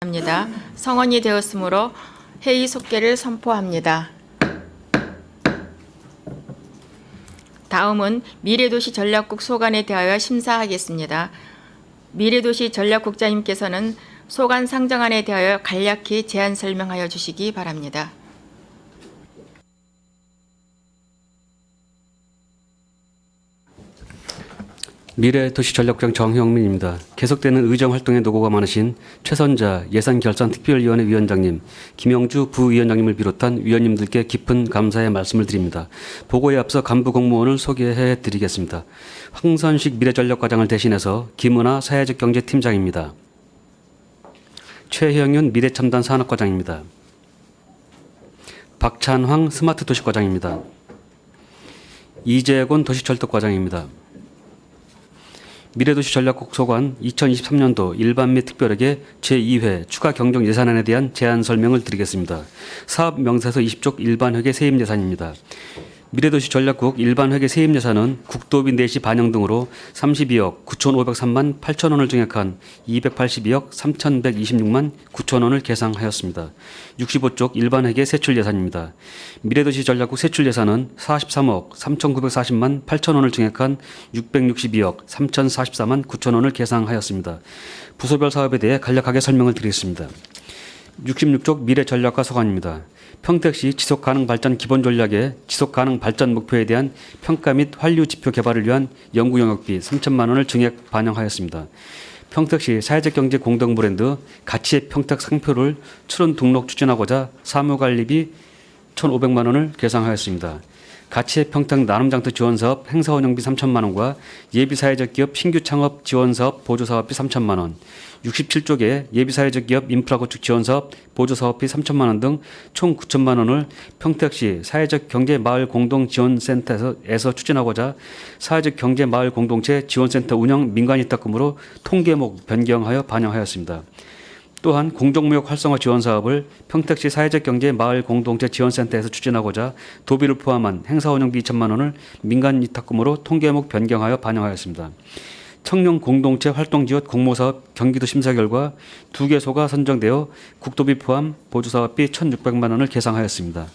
합니다. 성원이 되었으므로 회의 속개를 선포합니다. 다음은 미래도시 전략국 소관에 대하여 심사하겠습니다. 미래도시 전략국장님께서는 소관 상정안에 대하여 간략히 제안 설명하여 주시기 바랍니다. 미래도시전략국장 정형민입니다. 계속되는 의정활동에 노고가 많으신 최선자 예산결산특별위원회 위원장님, 김영주 부위원장님을 비롯한 위원님들께 깊은 감사의 말씀을 드립니다. 보고에 앞서 간부 공무원을 소개해 드리겠습니다. 황선식 미래전략과장을 대신해서 김은하 사회적경제팀장입니다. 최형윤 미래첨단 산업과장입니다. 박찬황 스마트도시과장입니다. 이재곤 도시철도과장입니다. 미래도시 전략국 소관 2023년도 일반 및 특별회계 제2회 추가 경정 예산안에 대한 제안 설명을 드리겠습니다. 사업 명세서 20쪽 일반 회계 세입 예산입니다. 미래도시 전략국 일반 회계 세입 예산은 국도비 내시 반영 등으로 32억 9,503만 8천 원을 증액한 282억 3,126만 9천 원을 계상하였습니다. 65쪽 일반 회계 세출 예산입니다. 미래도시 전략국 세출 예산은 43억 3,940만 8천 원을 증액한 662억 3,044만 9천 원을 계상하였습니다. 부서별 사업에 대해 간략하게 설명을 드리겠습니다. 66쪽 미래전략과 소관입니다. 평택시 지속가능발전 기본전략의 지속가능발전 목표에 대한 평가 및 환류지표 개발을 위한 연구영역비 3천만 원을 증액 반영하였습니다. 평택시 사회적경제 공동브랜드 가치의 평택 상표를 출원 등록 추진하고자 사무관리비 1,500만 원을 계상하였습니다. 가치의 평택 나눔장터 지원사업 행사운영비 3천만 원과 예비사회적 기업 신규 창업 지원사업 보조사업비 3천만 원, 67쪽에 예비사회적 기업 인프라 구축 지원사업 보조사업비 3천만 원 등 총 9천만 원을 평택시 사회적 경제 마을 공동 지원센터에서 추진하고자 사회적 경제 마을 공동체 지원센터 운영 민간위탁금으로 통계목 변경하여 반영하였습니다. 또한 공정무역 활성화 지원 사업을 평택시 사회적 경제 마을 공동체 지원센터에서 추진하고자 도비를 포함한 행사 운영비 2천만 원을 민간 위탁금으로 통계목 변경하여 반영하였습니다. 청년 공동체 활동 지원 공모사업 경기도 심사 결과 2개소가 선정되어 국도비 포함 보조사업비 1,600만 원을 계상하였습니다.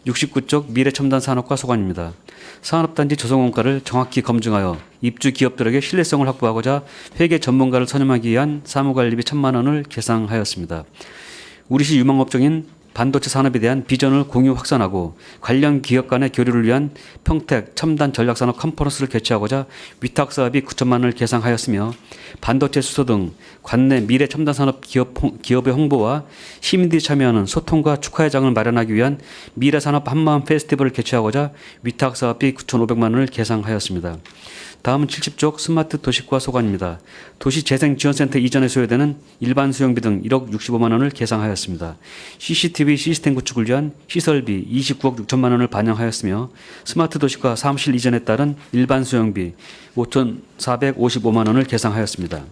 69쪽 미래첨단 산업과 소관입니다. 산업단지 조성원가를 정확히 검증하여 입주 기업들에게 신뢰성을 확보하고자 회계 전문가를 선임하기 위한 사무관리비 1,000만 원을 계상하였습니다. 우리시 유망업종인 반도체 산업에 대한 비전을 공유 확산하고 관련 기업 간의 교류를 위한 평택 첨단 전략산업 컨퍼런스를 개최하고자 위탁사업이 9천만 원을 계상하였으며 반도체 수소 등 관내 미래 첨단산업 기업의 홍보와 시민들이 참여하는 소통과 축하회장을 마련하기 위한 미래산업 한마음 페스티벌을 개최하고자 위탁사업비 9,500만 원을 계상하였습니다. 다음은 70쪽 스마트 도시과 소관입니다. 도시재생지원센터 이전에 소요되는 일반 수용비 등 1억 65만 원을 계상하였습니다. CCTV 시스템 구축을 위한 시설비 29억 6천만 원을 반영하였으며 스마트 도시과 사무실 이전에 따른 일반 수용비 5,455만 원을 계상하였습니다.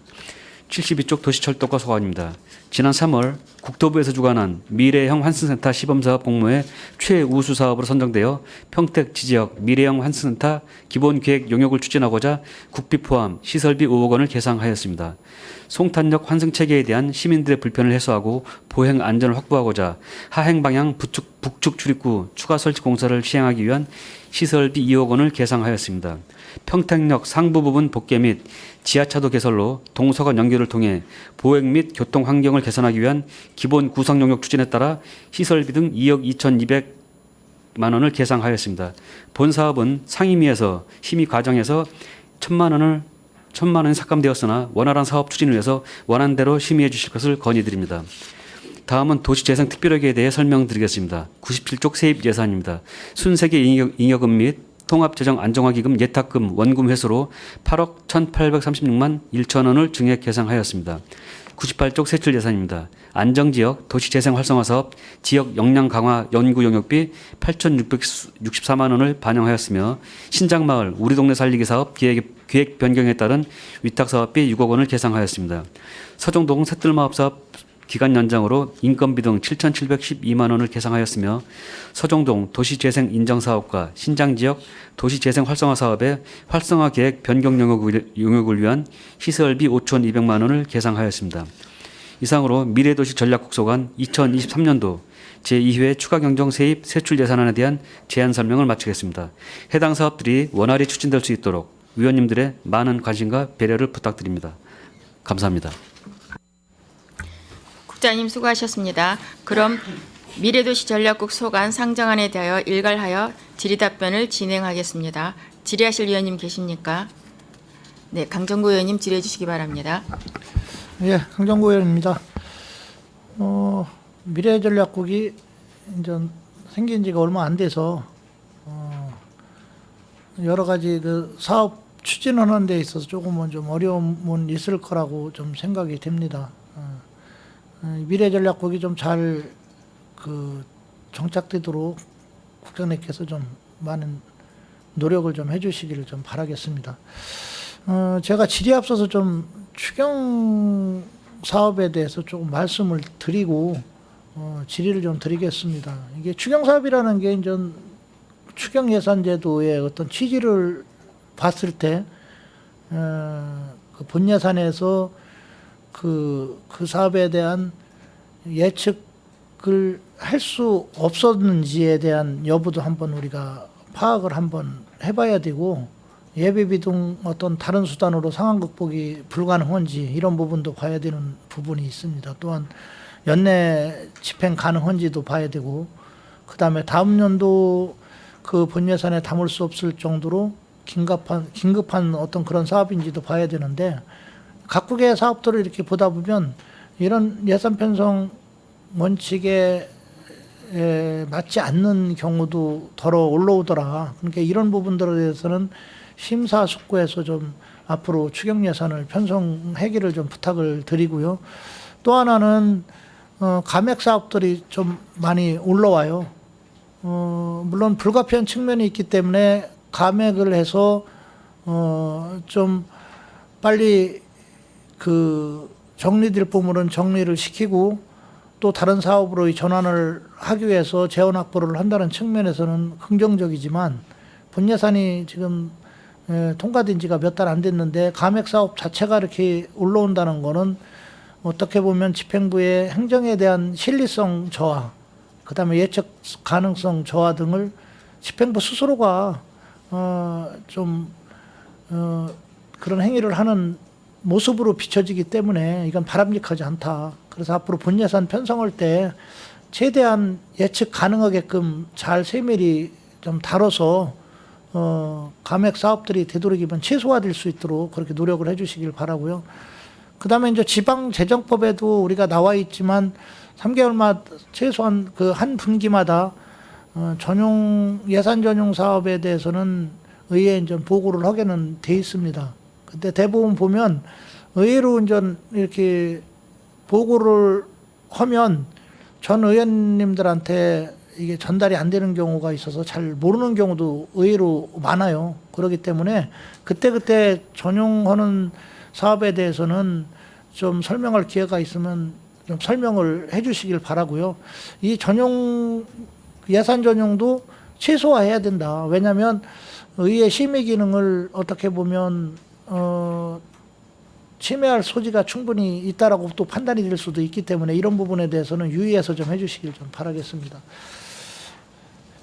72쪽 도시철도과 소관입니다. 지난 3월 국토부에서 주관한 미래형 환승센터 시범사업 공모에 최우수 사업으로 선정되어 평택 지지역 미래형 환승센터 기본계획 용역을 추진하고자 국비 포함 시설비 5억 원을 계상하였습니다. 송탄역 환승체계에 대한 시민들의 불편을 해소하고 보행 안전을 확보하고자 하행 방향 북측 출입구 추가 설치 공사를 시행하기 위한 시설비 2억 원을 계상하였습니다. 평택역 상부 부분 복개 및 지하차도 개설로 동서간 연결을 통해 보행 및 교통 환경을 개선하기 위한 기본 구성 용역 추진에 따라 시설비 등 2억 2,200만 원을 계상하였습니다. 본 사업은 상임위에서 심의 과정에서 1,000만 원이 삭감되었으나 원활한 사업 추진을 위해서 원안대로 심의해 주실 것을 건의드립니다. 다음은 도시재생 특별회계에 대해 설명드리겠습니다. 97쪽 세입 예산입니다. 순세계 잉여금 및 통합재정 안정화기금 예탁금 원금 회수로 8억 1,836만 1천 원을 증액 계상하였습니다. 98쪽 세출 예산입니다. 안정지역 도시재생 활성화 사업 지역 역량 강화 연구 용역비 8,664만 원을 반영하였으며 신장마을 우리 동네 살리기 사업 계획 변경에 따른 위탁사업비 6억 원을 계상하였습니다. 서정동 새뜰마을 사업 기간 연장으로 인건비 등 7,712만 원을 계상하였으며 서정동 도시재생 인정사업과 신장지역 도시재생 활성화 사업의 활성화 계획 변경 용역을 위한 시설비 5,200만 원을 계상하였습니다. 이상으로 미래도시 전략국 소관 2023년도 제2회 추가경정 세입 세출 예산안에 대한 제안 설명을 마치겠습니다. 해당 사업들이 원활히 추진될 수 있도록 위원님들의 많은 관심과 배려를 부탁드립니다. 감사합니다. 국장님 수고하셨습니다. 그럼 미래도시 전략국 소관 상정안에 대하여 일괄하여 질의답변을 진행하겠습니다. 질의하실 위원님 계십니까? 네, 강정구 의원님 질의해 주시기 바랍니다. 예, 강정구 의원입니다. 미래전략국이 이제 생긴 지가 얼마 안 돼서 여러 가지 그 사업 추진하는 데 있어서 조금은 좀 어려움은 있을 거라고 좀 생각이 됩니다. 미래전략국이 좀 잘 그 정착되도록 국장님께서 좀 많은 노력을 좀 해주시기를 좀 바라겠습니다. 제가 질의 앞서서 좀 추경 사업에 대해서 조금 말씀을 드리고 질의를 좀 드리겠습니다. 이게 추경 사업이라는 게 이제 추경 예산 제도의 어떤 취지를 봤을 때 그 본 예산에서 그 사업에 대한 예측을 할 수 없었는지에 대한 여부도 한번 우리가 파악을 한번 해봐야 되고, 예비비 등 어떤 다른 수단으로 상황 극복이 불가능한지 이런 부분도 봐야 되는 부분이 있습니다. 또한 연내 집행 가능한지도 봐야 되고, 그 다음에 다음 연도 그 본 예산에 담을 수 없을 정도로 긴급한 어떤 그런 사업인지도 봐야 되는데, 각국의 사업들을 이렇게 보다 보면 이런 예산 편성 원칙에 맞지 않는 경우도 더러 올라오더라. 그러니까 이런 부분들에 대해서는 심사숙고해서 좀 앞으로 추경 예산을 편성하기를 좀 부탁을 드리고요. 또 하나는 감액 사업들이 좀 많이 올라와요. 물론 불가피한 측면이 있기 때문에 감액을 해서 좀 빨리 그 정리될 부분은 정리를 시키고, 또 다른 사업으로 이 전환을 하기 위해서 재원 확보를 한다는 측면에서는 긍정적이지만, 본 예산이 지금 통과된 지가 몇 달 안 됐는데 감액 사업 자체가 이렇게 올라온다는 거는 어떻게 보면 집행부의 행정에 대한 신뢰성 저하, 그 다음에 예측 가능성 저하 등을 집행부 스스로가 그런 행위를 하는 모습으로 비춰지기 때문에 이건 바람직하지 않다. 그래서 앞으로 본 예산 편성할 때 최대한 예측 가능하게끔 잘 세밀히 좀 다뤄서 감액 사업들이 되도록이면 최소화될 수 있도록 그렇게 노력을 해주시길 바라고요. 그 다음에 이제 지방재정법에도 우리가 나와 있지만 3개월마다 최소한 그 한 분기마다 예산 전용 사업에 대해서는 의회에 이제 보고를 하게는 돼 있습니다. 근데 대부분 보면 의외로 이제 이렇게 보고를 하면 전 의원님들한테 이게 전달이 안 되는 경우가 있어서 잘 모르는 경우도 의외로 많아요. 그렇기 때문에 그때그때 전용하는 사업에 대해서는 좀 설명할 기회가 있으면 좀 설명을 해 주시길 바라고요. 이 예산 전용도 최소화해야 된다. 왜냐하면 의회 심의 기능을 어떻게 보면 침해할 소지가 충분히 있다라고 또 판단이 될 수도 있기 때문에 이런 부분에 대해서는 유의해서 좀 해주시길 좀 바라겠습니다.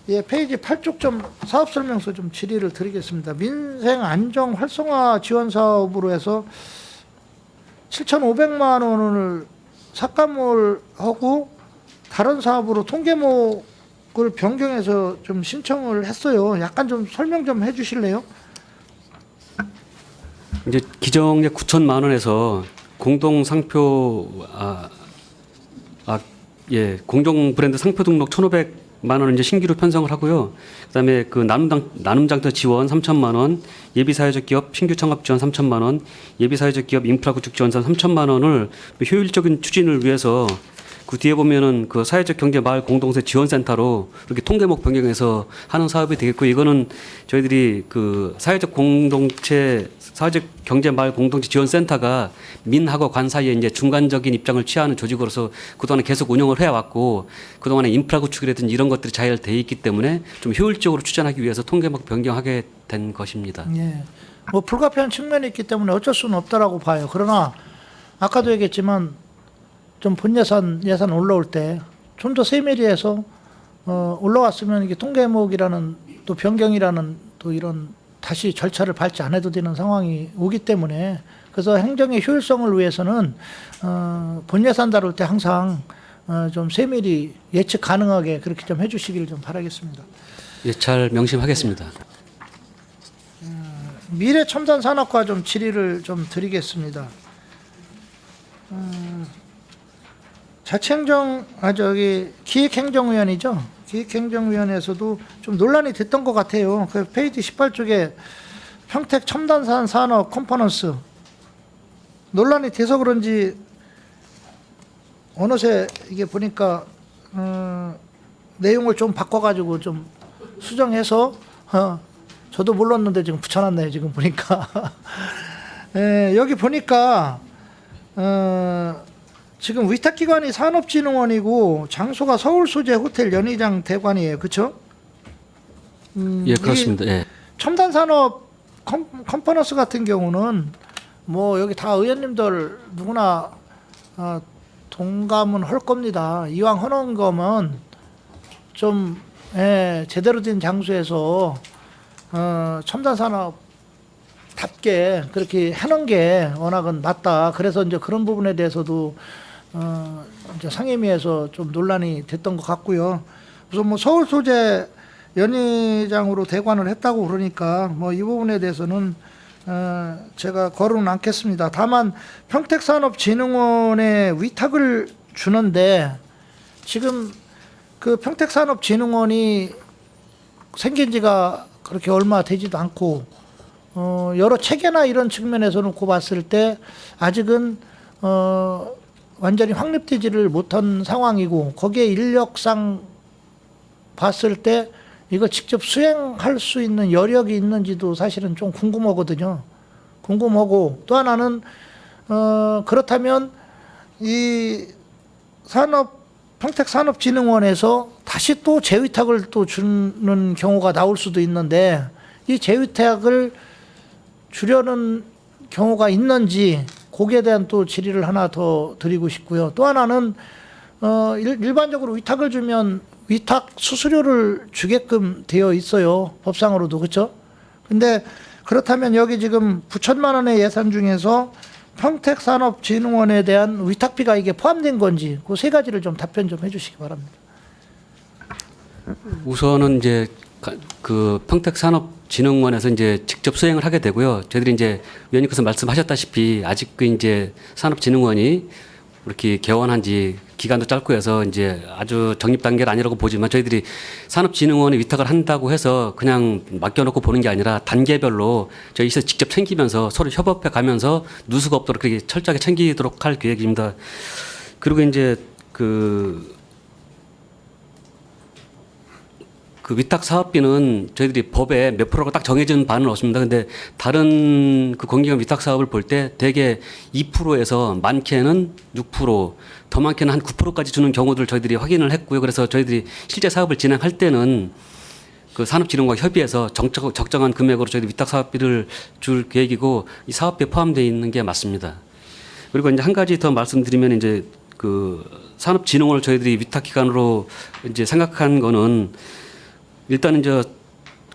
예, 페이지 8쪽 좀 사업 설명서 좀 질의를 드리겠습니다. 민생 안정 활성화 지원 사업으로 해서 7,500만 원을 삭감을 하고 다른 사업으로 통계목을 변경해서 좀 신청을 했어요. 약간 좀 설명 좀 해주실래요? 이제 기정에 9천만 원에서 공동 상표 공동 브랜드 상표 등록 1,500만 원을 이제 신규로 편성을 하고요. 그다음에 그 나눔 장터 지원 3천만 원, 예비 사회적 기업 신규 창업 지원 3천만 원, 예비 사회적 기업 인프라 구축 지원상 3천만 원을 효율적인 추진을 위해서 그 뒤에 보면은 그 사회적 경제 마을 공동체 지원센터로 이렇게 통계목 변경해서 하는 사업이 되겠고, 이거는 저희들이 그 사회적 경제 마을 공동체 지원센터가 민하고 관 사이에 이제 중간적인 입장을 취하는 조직으로서 그동안에 계속 운영을 해왔고, 그동안에 인프라 구축이라든지 이런 것들이 잘 돼 있기 때문에 좀 효율적으로 추진하기 위해서 통계목 변경하게 된 것입니다. 예. 뭐 불가피한 측면이 있기 때문에 어쩔 수는 없다라고 봐요. 그러나 아까도 얘기했지만 좀 본 예산 올라올 때 좀 더 세밀히해서 올라왔으면 이게 통계목이라는 또 변경이라는 또 이런 다시 절차를 밟지 않아도 되는 상황이 오기 때문에 그래서 행정의 효율성을 위해서는 본 예산 다룰 때 항상 좀 세밀히 예측 가능하게 그렇게 좀 해주시기를 좀 바라겠습니다. 예, 잘 명심하겠습니다. 미래 첨단 산업과 좀 질의를 좀 드리겠습니다. 기획행정위원이죠. 기획행정위원회에서도 좀 논란이 됐던 것 같아요. 그 페이지 18쪽에 평택 첨단 산업 컴포넌스 논란이 돼서 그런지 어느새 이게 보니까 내용을 좀 바꿔가지고 좀 수정해서 저도 몰랐는데 지금 붙여놨네요. 지금 보니까 여기 보니까 지금 위탁기관이 산업진흥원이고 장소가 서울 소재 호텔 연희장 대관이에요. 그렇죠? 예, 그렇습니다. 예. 첨단 산업 컴포넌스 같은 경우는 뭐 여기 다 의원님들 누구나 동감은 할 겁니다. 이왕 해놓은 거면 좀 제대로 된 장소에서 첨단 산업답게 그렇게 해놓은 게 워낙은 맞다. 그래서 이제 그런 부분에 대해서도 이제 상임위에서 좀 논란이 됐던 것 같고요. 우선 뭐 서울 소재 연희장으로 대관을 했다고 그러니까 뭐 이 부분에 대해서는 제가 거론은 않겠습니다. 다만 평택산업진흥원에 위탁을 주는데 지금 그 평택산업진흥원이 생긴 지가 그렇게 얼마 되지도 않고 여러 체계나 이런 측면에서 놓고 봤을 때 아직은 완전히 확립되지를 못한 상황이고 거기에 인력상 봤을 때 이거 직접 수행할 수 있는 여력이 있는지도 사실은 좀 궁금하거든요. 궁금하고 또 하나는 그렇다면 이 평택산업진흥원에서 다시 또 재위탁을 또 주는 경우가 나올 수도 있는데 이 재위탁을 주려는 경우가 있는지 거기에 대한 또 질의를 하나 더 드리고 싶고요. 또 하나는 일반적으로 위탁을 주면 위탁 수수료를 주게끔 되어 있어요. 법상으로도. 그렇죠? 근데 그렇다면 여기 지금 9천만 원의 예산 중에서 평택산업진흥원에 대한 위탁비가 이게 포함된 건지 그 세 가지를 좀 답변 좀 해주시기 바랍니다. 우선은 이제 그 평택산업진흥원에서 이제 직접 수행을 하게 되고요. 저희들이 이제 위원님께서 말씀하셨다시피 아직 그 이제 산업진흥원이 이렇게 개원한 지 기간도 짧고 해서 이제 아주 정립 단계는 아니라고 보지만 저희들이 산업진흥원에 위탁을 한다고 해서 그냥 맡겨놓고 보는 게 아니라 단계별로 저희에서 직접 챙기면서 서로 협업해 가면서 누수가 없도록 그렇게 철저하게 챙기도록 할 계획입니다. 그리고 이제 그 위탁 사업비는 저희들이 법에 몇 프로가 딱 정해진 바는 없습니다. 근데 다른 그 공기업 위탁 사업을 볼 때 대개 2%에서 많게는 6%, 더 많게는 한 9%까지 주는 경우들 저희들이 확인을 했고요. 그래서 저희들이 실제 사업을 진행할 때는 그 산업진흥과 협의해서 적정한 금액으로 저희들이 위탁 사업비를 줄 계획이고 이 사업비에 포함되어 있는 게 맞습니다. 그리고 이제 한 가지 더 말씀드리면 이제 그 산업진흥원을 저희들이 위탁 기관으로 이제 생각한 거는 일단은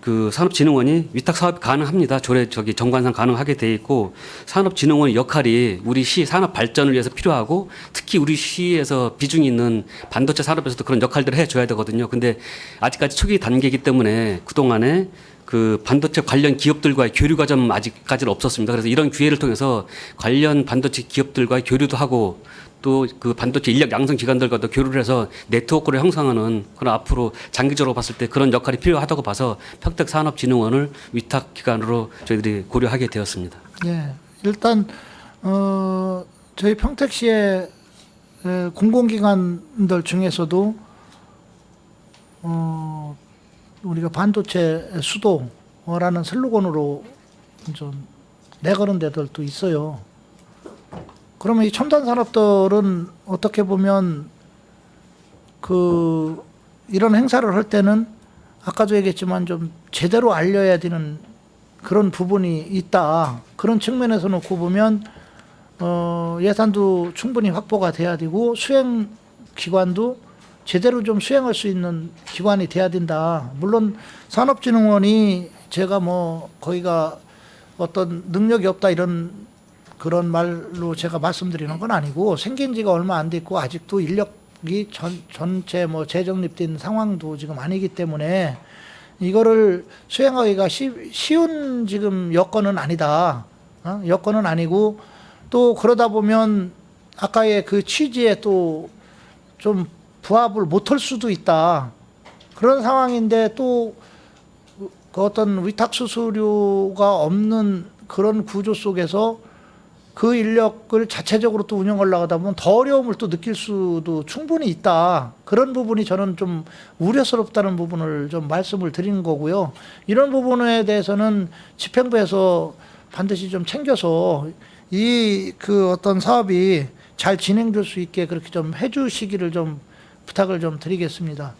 그 산업진흥원이 위탁 사업이 가능합니다. 정관상 가능하게 돼 있고 산업진흥원의 역할이 우리 시 산업 발전을 위해서 필요하고 특히 우리 시에서 비중이 있는 반도체 산업에서도 그런 역할들을 해줘야 되거든요. 근데 아직까지 초기 단계이기 때문에 그동안에 그 반도체 관련 기업들과의 교류가 좀 아직까지는 없었습니다. 그래서 이런 기회를 통해서 관련 반도체 기업들과의 교류도 하고 또 그 반도체 인력 양성 기관들과도 교류를 해서 네트워크를 형성하는 그런 앞으로 장기적으로 봤을 때 그런 역할이 필요하다고 봐서 평택산업진흥원을 위탁 기관으로 저희들이 고려하게 되었습니다. 네, 일단 저희 평택시의 공공기관들 중에서도 우리가 반도체 수도라는 슬로건으로 좀 내걸은 데들도 있어요. 그러면 이 첨단 산업들은 어떻게 보면 이런 행사를 할 때는 아까도 얘기했지만 좀 제대로 알려야 되는 그런 부분이 있다. 그런 측면에서 놓고 보면 예산도 충분히 확보가 돼야 되고 수행 기관도 제대로 좀 수행할 수 있는 기관이 돼야 된다. 물론 산업진흥원이 제가 뭐 거기가 어떤 능력이 없다 이런 그런 말로 제가 말씀드리는 건 아니고 생긴 지가 얼마 안 됐고 아직도 인력이 전체 뭐 재정립된 상황도 지금 아니기 때문에 이거를 수행하기가 쉬운 지금 여건은 아니다. 여건은 아니고 또 그러다 보면 아까의 그 취지에 또 좀 부합을 못할 수도 있다. 그런 상황인데 또 그 어떤 위탁 수수료가 없는 그런 구조 속에서 그 인력을 자체적으로 또 운영하려고 하다 보면 더 어려움을 또 느낄 수도 충분히 있다. 그런 부분이 저는 좀 우려스럽다는 부분을 좀 말씀을 드리는 거고요. 이런 부분에 대해서는 집행부에서 반드시 좀 챙겨서 이 그 어떤 사업이 잘 진행될 수 있게 그렇게 좀 해주시기를 좀 부탁을 좀 드리겠습니다.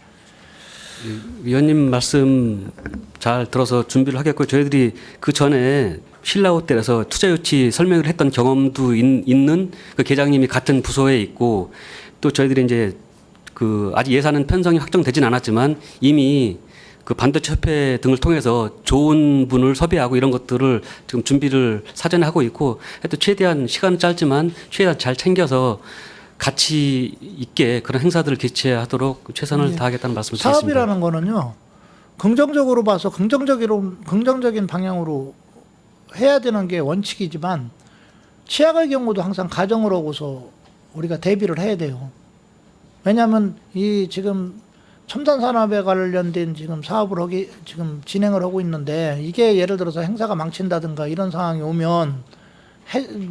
위원님 말씀 잘 들어서 준비를 하겠고 저희들이 그 전에 신라호텔에서 투자 유치 설명을 했던 경험도 있는 그 계장님이 같은 부서에 있고 또 저희들이 이제 그 아직 예산은 편성이 확정되진 않았지만 이미 그 반도체 협회 등을 통해서 좋은 분을 섭외하고 이런 것들을 지금 준비를 사전에 하고 있고 또 최대한 시간은 짧지만 최대한 잘 챙겨서 가치 있게 그런 행사들을 개최하도록 최선을 다하겠다는 말씀을 드리겠습니다. 사업이라는 거는요. 긍정적으로 봐서 긍정적인 방향으로 해야 되는 게 원칙이지만 취약의 경우도 항상 가정을 하고서 우리가 대비를 해야 돼요. 왜냐하면 이 지금 첨단 산업에 관련된 지금 사업을 지금 진행을 하고 있는데 이게 예를 들어서 행사가 망친다든가 이런 상황이 오면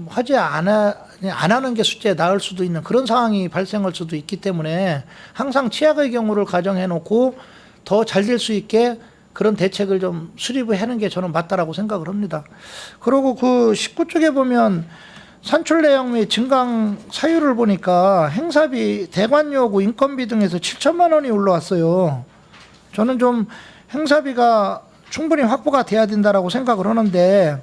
하지 안 하는 게 숫자에 나을 수도 있는 그런 상황이 발생할 수도 있기 때문에 항상 취약의 경우를 가정해 놓고 더 잘 될 수 있게 그런 대책을 좀 수립을 하는 게 저는 맞다라고 생각을 합니다. 그리고 그 19쪽에 보면 산출 내역 및 증강 사유를 보니까 행사비, 대관 요구, 인건비 등에서 7천만 원이 올라왔어요. 저는 좀 행사비가 충분히 확보가 돼야 된다라고 생각을 하는데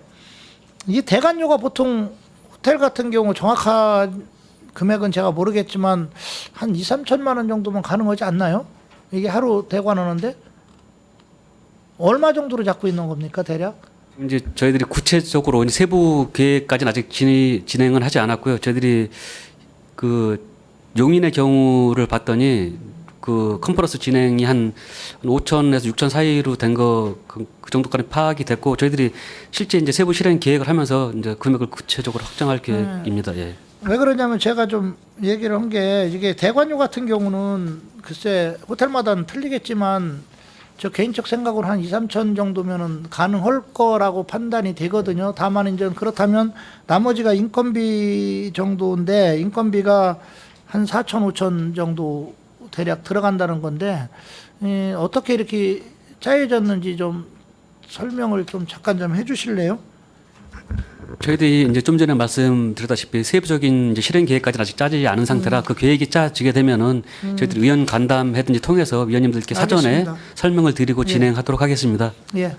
이 대관료가 보통 호텔 같은 경우 정확한 금액은 제가 모르겠지만 한 2, 3천만 원 정도면 가능하지 않나요? 이게 하루 대관하는데 얼마 정도로 잡고 있는 겁니까 대략? 이제 저희들이 구체적으로 세부 계획까지는 아직 진행은 하지 않았고요. 저희들이 그 용인의 경우를 봤더니 그 컨퍼런스 진행이 한 5천에서 6천 사이로 된 거 그 정도까지 파악이 됐고 저희들이 실제 이제 세부 실행 계획을 하면서 이제 금액을 구체적으로 확정할 계획입니다. 예. 왜 그러냐면 제가 좀 얘기를 한 게 이게 대관료 같은 경우는 글쎄 호텔마다는 틀리겠지만 저 개인적 생각으로 한 2, 3천 정도면은 가능할 거라고 판단이 되거든요. 다만 이제 그렇다면 나머지가 인건비 정도인데 인건비가 한 4천, 5천 정도 대략 들어간다는 건데 어떻게 이렇게 짜여졌는지 좀 설명을 좀 잠깐 좀 해주실래요? 저희들이 이제 좀 전에 말씀드렸다시피 세부적인 이제 실행 계획까지는 아직 짜지지 않은 상태라 그 계획이 짜지게 되면은 저희들이 의원 간담회든지 통해서 위원님들께 사전에 알겠습니다. 설명을 드리고 예. 진행하도록 하겠습니다. 예.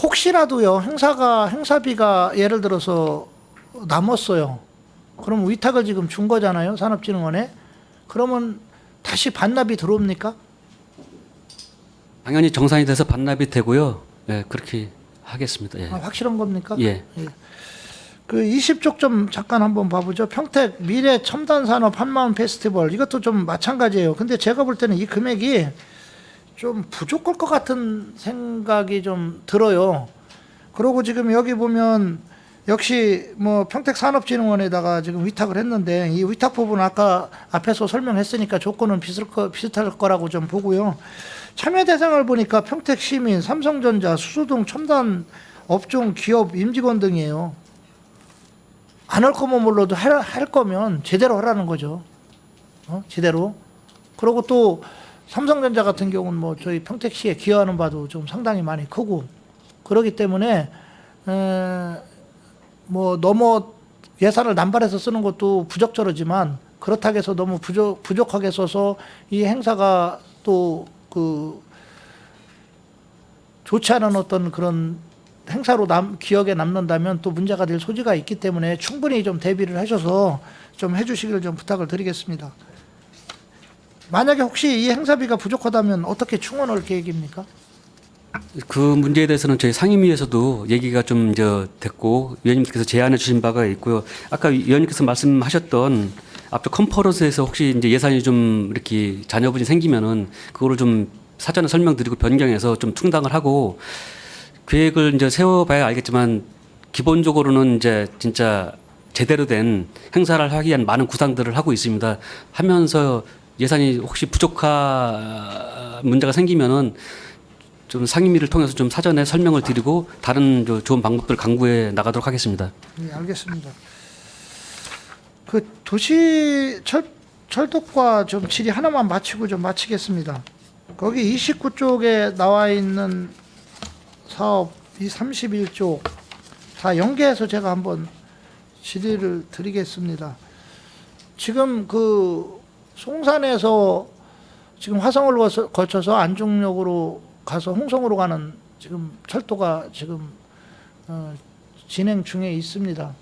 혹시라도요 행사비가 예를 들어서 남았어요. 그럼 위탁을 지금 준 거잖아요 산업진흥원에. 그러면 다시 반납이 들어옵니까? 당연히 정산이 돼서 반납이 되고요. 예, 그렇게 하겠습니다. 예. 확실한 겁니까? 예. 그 20쪽 좀 잠깐 한번 봐보죠. 평택 미래 첨단 산업 한마음 페스티벌 이것도 좀 마찬가지예요. 근데 제가 볼 때는 이 금액이 좀 부족할 것 같은 생각이 좀 들어요. 그리고 지금 여기 보면 역시 뭐 평택산업진흥원에다가 지금 위탁을 했는데 이 위탁 부분은 아까 앞에서 설명했으니까 조건은 비슷할 거라고 좀 보고요. 참여 대상을 보니까 평택시민, 삼성전자, 수소등 첨단 업종 기업 임직원 등이에요. 안 할 거면 몰라도 할 거면 제대로 하라는 거죠. 제대로. 그리고 또 삼성전자 같은 경우는 뭐 저희 평택시에 기여하는 바도 좀 상당히 많이 크고 그렇기 때문에 뭐 너무 예산을 남발해서 쓰는 것도 부적절하지만 그렇다고 해서 너무 부족하게 써서 이 행사가 또 그 좋지 않은 어떤 그런 행사로 기억에 남는다면 또 문제가 될 소지가 있기 때문에 충분히 좀 대비를 하셔서 좀 해주시기를 좀 부탁을 드리겠습니다. 만약에 혹시 이 행사비가 부족하다면 어떻게 충원할 계획입니까? 그 문제에 대해서는 저희 상임위에서도 얘기가 좀 이제 됐고 위원님께서 제안해 주신 바가 있고요. 아까 위원님께서 말씀하셨던 앞쪽 컨퍼런스에서 혹시 이제 예산이 좀 이렇게 자녀분이 생기면은 그거를 좀 사전에 설명드리고 변경해서 좀 충당을 하고 계획을 이제 세워봐야 알겠지만 기본적으로는 이제 진짜 제대로 된 행사를 하기 위한 많은 구상들을 하고 있습니다. 하면서 예산이 혹시 문제가 생기면은 좀 상임위를 통해서 좀 사전에 설명을 드리고 다른 좋은 방법들 강구해 나가도록 하겠습니다. 네, 알겠습니다. 그 도시 철도과 좀 질의 하나만 마치고 좀 마치겠습니다. 거기 29쪽에 나와 있는 사업 이 31쪽 다 연계해서 제가 한번 질의를 드리겠습니다. 지금 그 송산에서 지금 화성을 거쳐서 안중역으로 가서 홍성으로 가는 지금 철도가 지금 진행 중에 있습니다.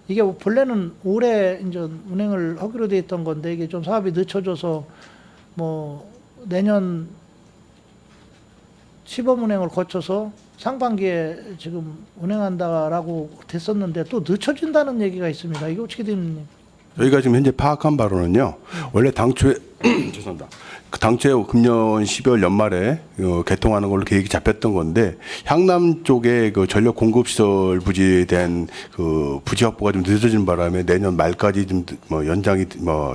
이게 본래는 올해 이제 운행을 하기로 돼 있던 건데 이게 좀 사업이 늦춰져서 뭐 내년 시범 운행을 거쳐서 상반기에 지금 운행한다라고 됐었는데 또 늦춰진다는 얘기가 있습니다. 이게 어떻게 됩니까? 저희가 지금 현재 파악한 바로는요. 원래 당초에 죄송합니다. 그 당초에 금년 12월 연말에 개통하는 걸로 계획이 잡혔던 건데 향남 쪽에 그 전력 공급 시설 부지에 대한 그 부지 확보가 좀 늦어진 바람에 내년 말까지 좀 뭐 연장이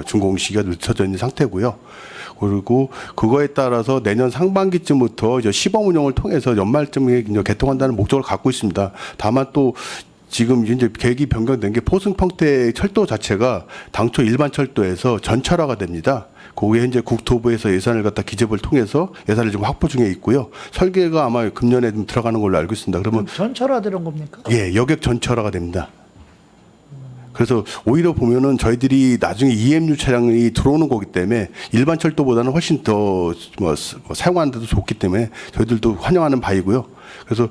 준공 시기가 늦춰져 있는 상태고요. 그리고 그거에 따라서 내년 상반기쯤부터 이제 시범 운영을 통해서 연말쯤에 이제 개통한다는 목적을 갖고 있습니다. 다만 또 지금 이제 계획이 변경된 게 포승평택 철도 자체가 당초 일반 철도에서 전철화가 됩니다. 거기에 현재 국토부에서 예산을 갖다 기재부를 통해서 예산을 지금 확보 중에 있고요. 설계가 아마 금년에 좀 들어가는 걸로 알고 있습니다. 그러면 전철화되는 겁니까? 예, 여객 전철화가 됩니다. 그래서 오히려 보면은 저희들이 나중에 EMU 차량이 들어오는 거기 때문에 일반 철도보다는 훨씬 더 사용하는 데도 좋기 때문에 저희들도 환영하는 바이고요. 그래서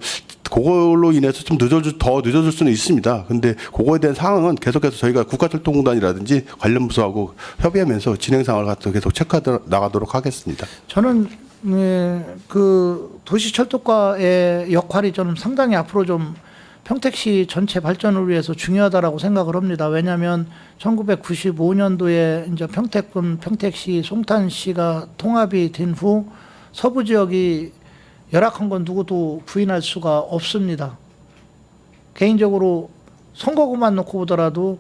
그걸로 인해서 좀 더 늦어질 수는 있습니다. 근데 그거에 대한 상황은 계속해서 저희가 국가철도공단이라든지 관련 부서하고 협의하면서 진행 상황을 갖다 계속 체크해 나가도록 하겠습니다. 저는 그 도시철도과의 역할이 저는 상당히 앞으로 좀 평택시 전체 발전을 위해서 중요하다라고 생각을 합니다. 왜냐하면 1995년도에 이제 평택군 평택시 송탄시가 통합이 된 후 서부 지역이 열악한 건 누구도 부인할 수가 없습니다. 개인적으로 선거구만 놓고 보더라도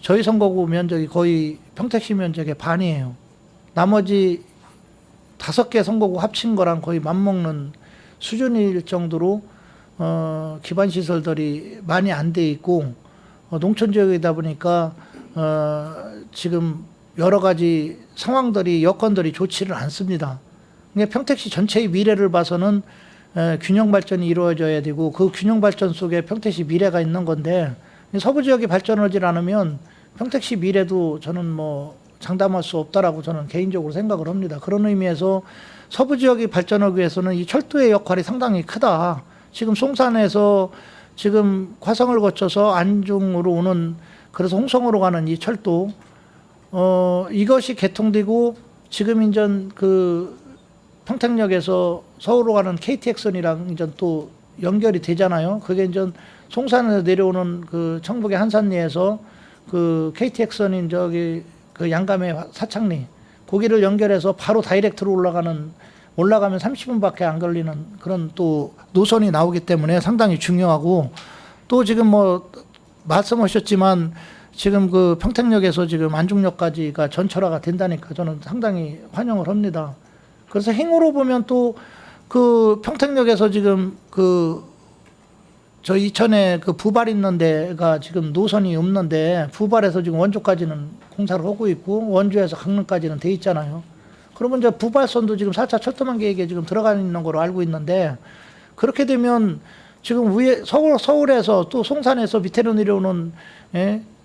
저희 선거구 면적이 거의 평택시 면적의 반이에요. 나머지 5개 선거구 합친 거랑 거의 맞먹는 수준일 정도로 기반 시설들이 많이 안 돼 있고 농촌 지역이다 보니까 지금 여러 가지 상황들이 여건들이 좋지를 않습니다. 그러니까 평택시 전체의 미래를 봐서는 균형 발전이 이루어져야 되고 그 균형 발전 속에 평택시 미래가 있는 건데 서부 지역이 발전하지 않으면 평택시 미래도 저는 뭐 장담할 수 없다라고 저는 개인적으로 생각을 합니다. 그런 의미에서 서부 지역이 발전하기 위해서는 이 철도의 역할이 상당히 크다. 지금 송산에서 지금 화성을 거쳐서 안중으로 오는 그래서 홍성으로 가는 이 철도 이것이 개통되고 지금 인전 그 평택역에서 서울로 가는 KTX선이랑 이제 또 연결이 되잖아요. 그게 이제 송산에서 내려오는 그 청북의 한산리에서 그 KTX선인 저기 그 양감의 사창리 거기를 연결해서 바로 다이렉트로 올라가면 30분밖에 안 걸리는 그런 또 노선이 나오기 때문에 상당히 중요하고 또 지금 뭐 말씀하셨지만 지금 그 평택역에서 지금 안중역까지가 전철화가 된다니까 저는 상당히 환영을 합니다. 그래서 행으로 보면 또 그 평택역에서 지금 그 저 이천에 그 부발 있는 데가 지금 노선이 없는데 부발에서 지금 원주까지는 공사를 하고 있고 원주에서 강릉까지는 돼 있잖아요. 그러면 이제 부발선도 지금 4차 철도망 계획에 지금 들어가 있는 걸로 알고 있는데 그렇게 되면 지금 위에 서울에서 또 송산에서 밑으로 내려오는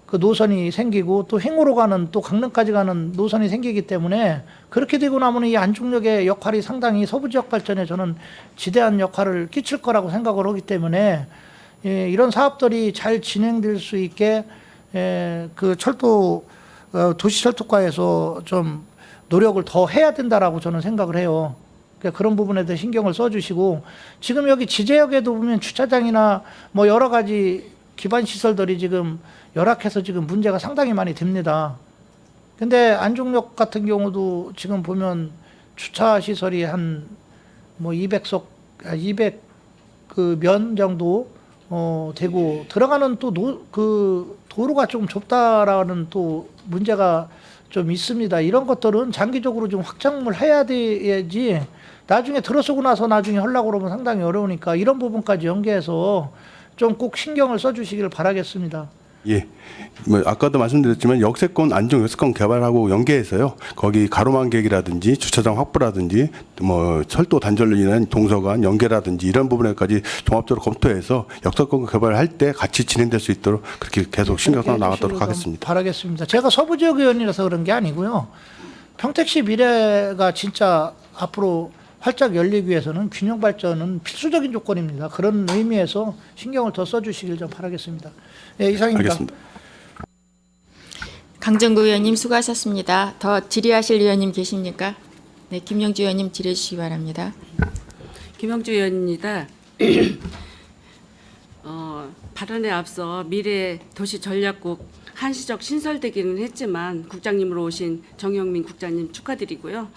그 노선이 생기고 또 행으로 가는 또 강릉까지 가는 노선이 생기기 때문에 그렇게 되고 나면 이 안중역의 역할이 상당히 서부 지역 발전에 저는 지대한 역할을 끼칠 거라고 생각을 하기 때문에 예, 이런 사업들이 잘 진행될 수 있게 그 철도 도시철도과에서 좀 노력을 더 해야 된다라고 저는 생각을 해요. 그러니까 그런 부분에 대해 신경을 써주시고 지금 여기 지제역에도 보면 주차장이나 뭐 여러 가지 기반 시설들이 지금 열악해서 지금 문제가 상당히 많이 됩니다. 근데 안중역 같은 경우도 지금 보면 주차 시설이 한 뭐 200석, 200 그 면 정도 되고 들어가는 또 그 도로가 좀 좁다라는 또 문제가 좀 있습니다. 이런 것들은 장기적으로 좀 확장을 해야 돼야지 나중에 들어서고 나서 나중에 하려고 그러면 상당히 어려우니까 이런 부분까지 연계해서 좀 꼭 신경을 써주시길 바라겠습니다. 예. 뭐 아까도 말씀드렸지만 역세권 안중 역세권 개발하고 연계해서요. 거기 가로막객이라든지 주차장 확보라든지 뭐 철도 단절로 인한 동서간 연계라든지 이런 부분에까지 종합적으로 검토해서 역세권 개발할 때 같이 진행될 수 있도록 그렇게 계속 신경 써 나가도록 하겠습니다. 바라겠습니다. 제가 서부 지역 의원이라서 그런 게 아니고요. 평택시 미래가 진짜 앞으로 활짝 열리기 위해서는 균형 발전은 필수적인 조건입니다. 그런 의미에서 신경을 더 써주시길 좀 바라겠습니다. 예, 이상입니다. 알겠습니다. 강정구 의원님 수고하셨습니다. 더 질의하실 의원님 계십니까? 네, 김영주 의원님 질의해 주시기 바랍니다. 김영주 의원입니다. 발언에 앞서 미래 도시 전략국 한시적 신설되기는 했지만 국장님으로 오신 정영민 국장님 축하드리고요.